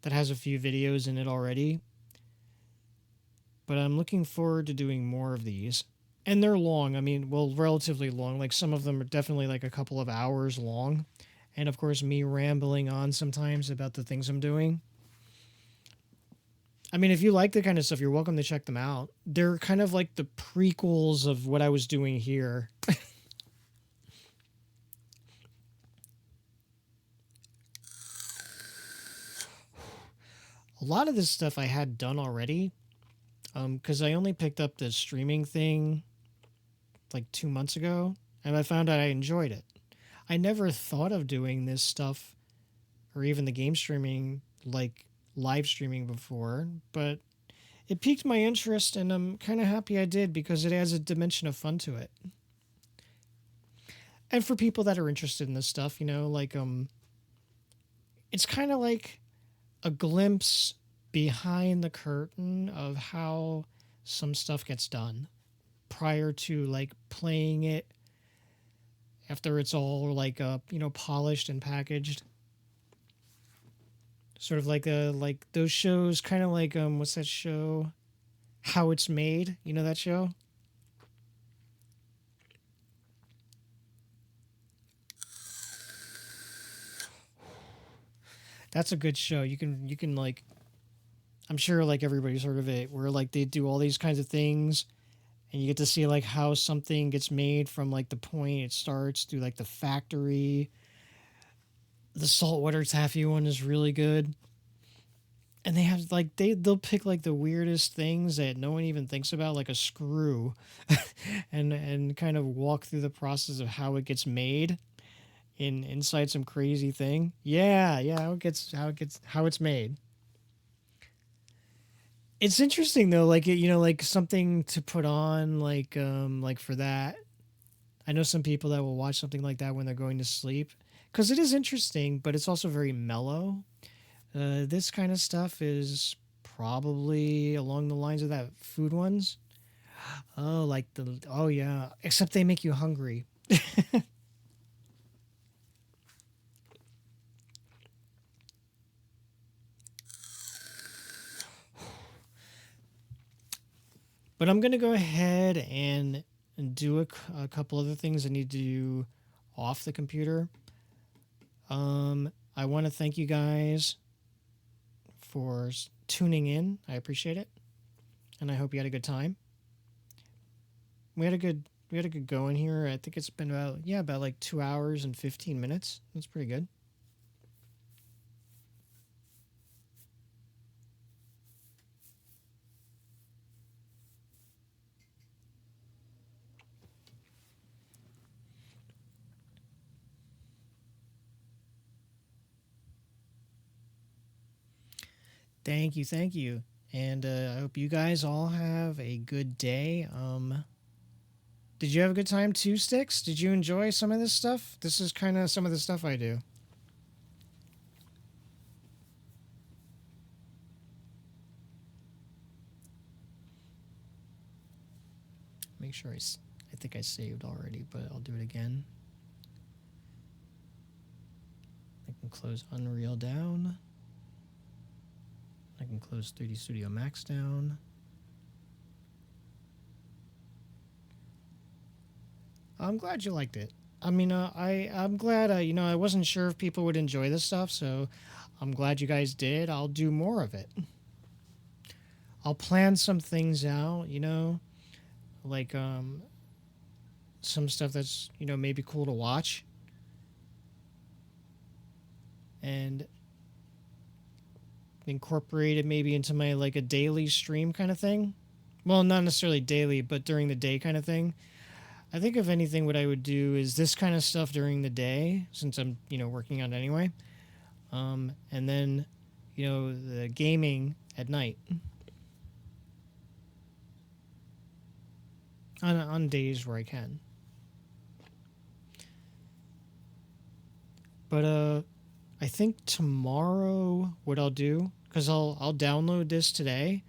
that has a few videos in it already. But I'm looking forward to doing more of these. And they're long. I mean, well, relatively long. Like some of them are definitely like a couple of hours long. And of course, me rambling on sometimes about the things I'm doing. I mean, if you like the kind of stuff, you're welcome to check them out. They're kind of like the prequels of what I was doing here. A lot of this stuff I had done already, because I only picked up the streaming thing like 2 months ago, and I found out I enjoyed it. I never thought of doing this stuff, or even the game streaming, like live streaming before, but it piqued my interest, and I'm kind of happy I did because it adds a dimension of fun to it. And for people that are interested in this stuff, like it's kind of like a glimpse behind the curtain of how some stuff gets done prior to like playing it after it's all like polished and packaged. Sort of like those shows, kind of like what's that show? How It's Made. You know that show? That's a good show. You can like, I'm sure like everybody's heard of it, where like they do all these kinds of things, and you get to see like how something gets made from like the point it starts through like the factory. The saltwater taffy one is really good. And they have like they'll pick like the weirdest things that no one even thinks about, like a screw, and kind of walk through the process of how it gets made inside some crazy thing. Yeah, how it's made. It's interesting though, like like something to put on, like for that. I know some people that will watch something like that when they're going to sleep, because it is interesting, but it's also very mellow. This kind of stuff is probably along the lines of that food ones. Oh yeah, except they make you hungry. But I'm gonna go ahead and do a couple other things I need to do off the computer. I want to thank you guys for tuning in. I appreciate it, and I hope you had a good time. We had a good go in here. I think it's been about like 2 hours and 15 minutes. That's pretty good. Thank you, and I hope you guys all have a good day. Did you have a good time too, Sticks? Did you enjoy some of this stuff? This is kind of some of the stuff I do. Make sure I think I saved already, but I'll do it again. I can close Unreal down. I can close 3D Studio Max down. I'm glad you liked it. I mean, I'm glad. I wasn't sure if people would enjoy this stuff, so I'm glad you guys did. I'll do more of it. I'll plan some things out. Like some stuff that's maybe cool to watch, and incorporate it maybe into my like a daily stream kind of thing. Well, not necessarily daily, but during the day kind of thing. I think if anything, what I would do is this kind of stuff during the day, since I'm working on it anyway, and then the gaming at night. On days where I can. But I think tomorrow what I'll do, because I'll download this today,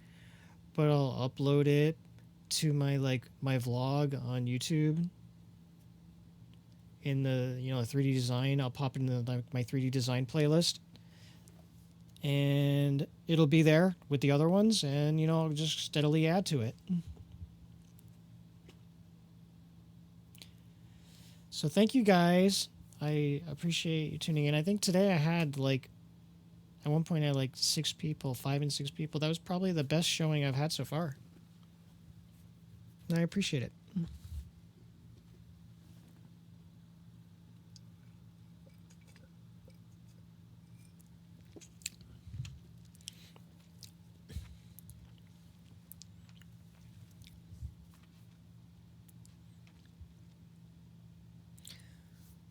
but I'll upload it to my my vlog on YouTube. In the 3D design, I'll pop into my 3D design playlist, and it'll be there with the other ones, and I'll just steadily add to it. So thank you guys. I appreciate you tuning in. I think today I had at one point I had 6 people, 5 and 6 people. That was probably the best showing I've had so far. And I appreciate it.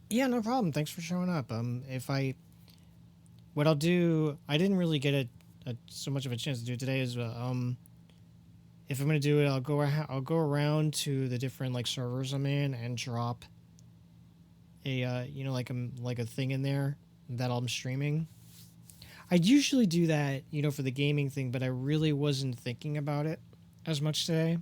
Yeah, no problem. Thanks for showing up. What I'll do, I didn't really get so much of a chance to do it today. Is if I'm gonna do it, I'll go around to the different servers I'm in and drop a like a thing in there that I'm streaming. I'd usually do that for the gaming thing, but I really wasn't thinking about it as much today.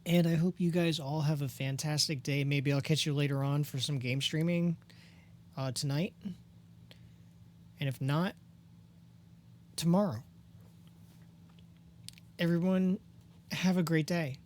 And I hope you guys all have a fantastic day. Maybe I'll catch you later on for some game streaming tonight. And if not, tomorrow. Everyone, have a great day.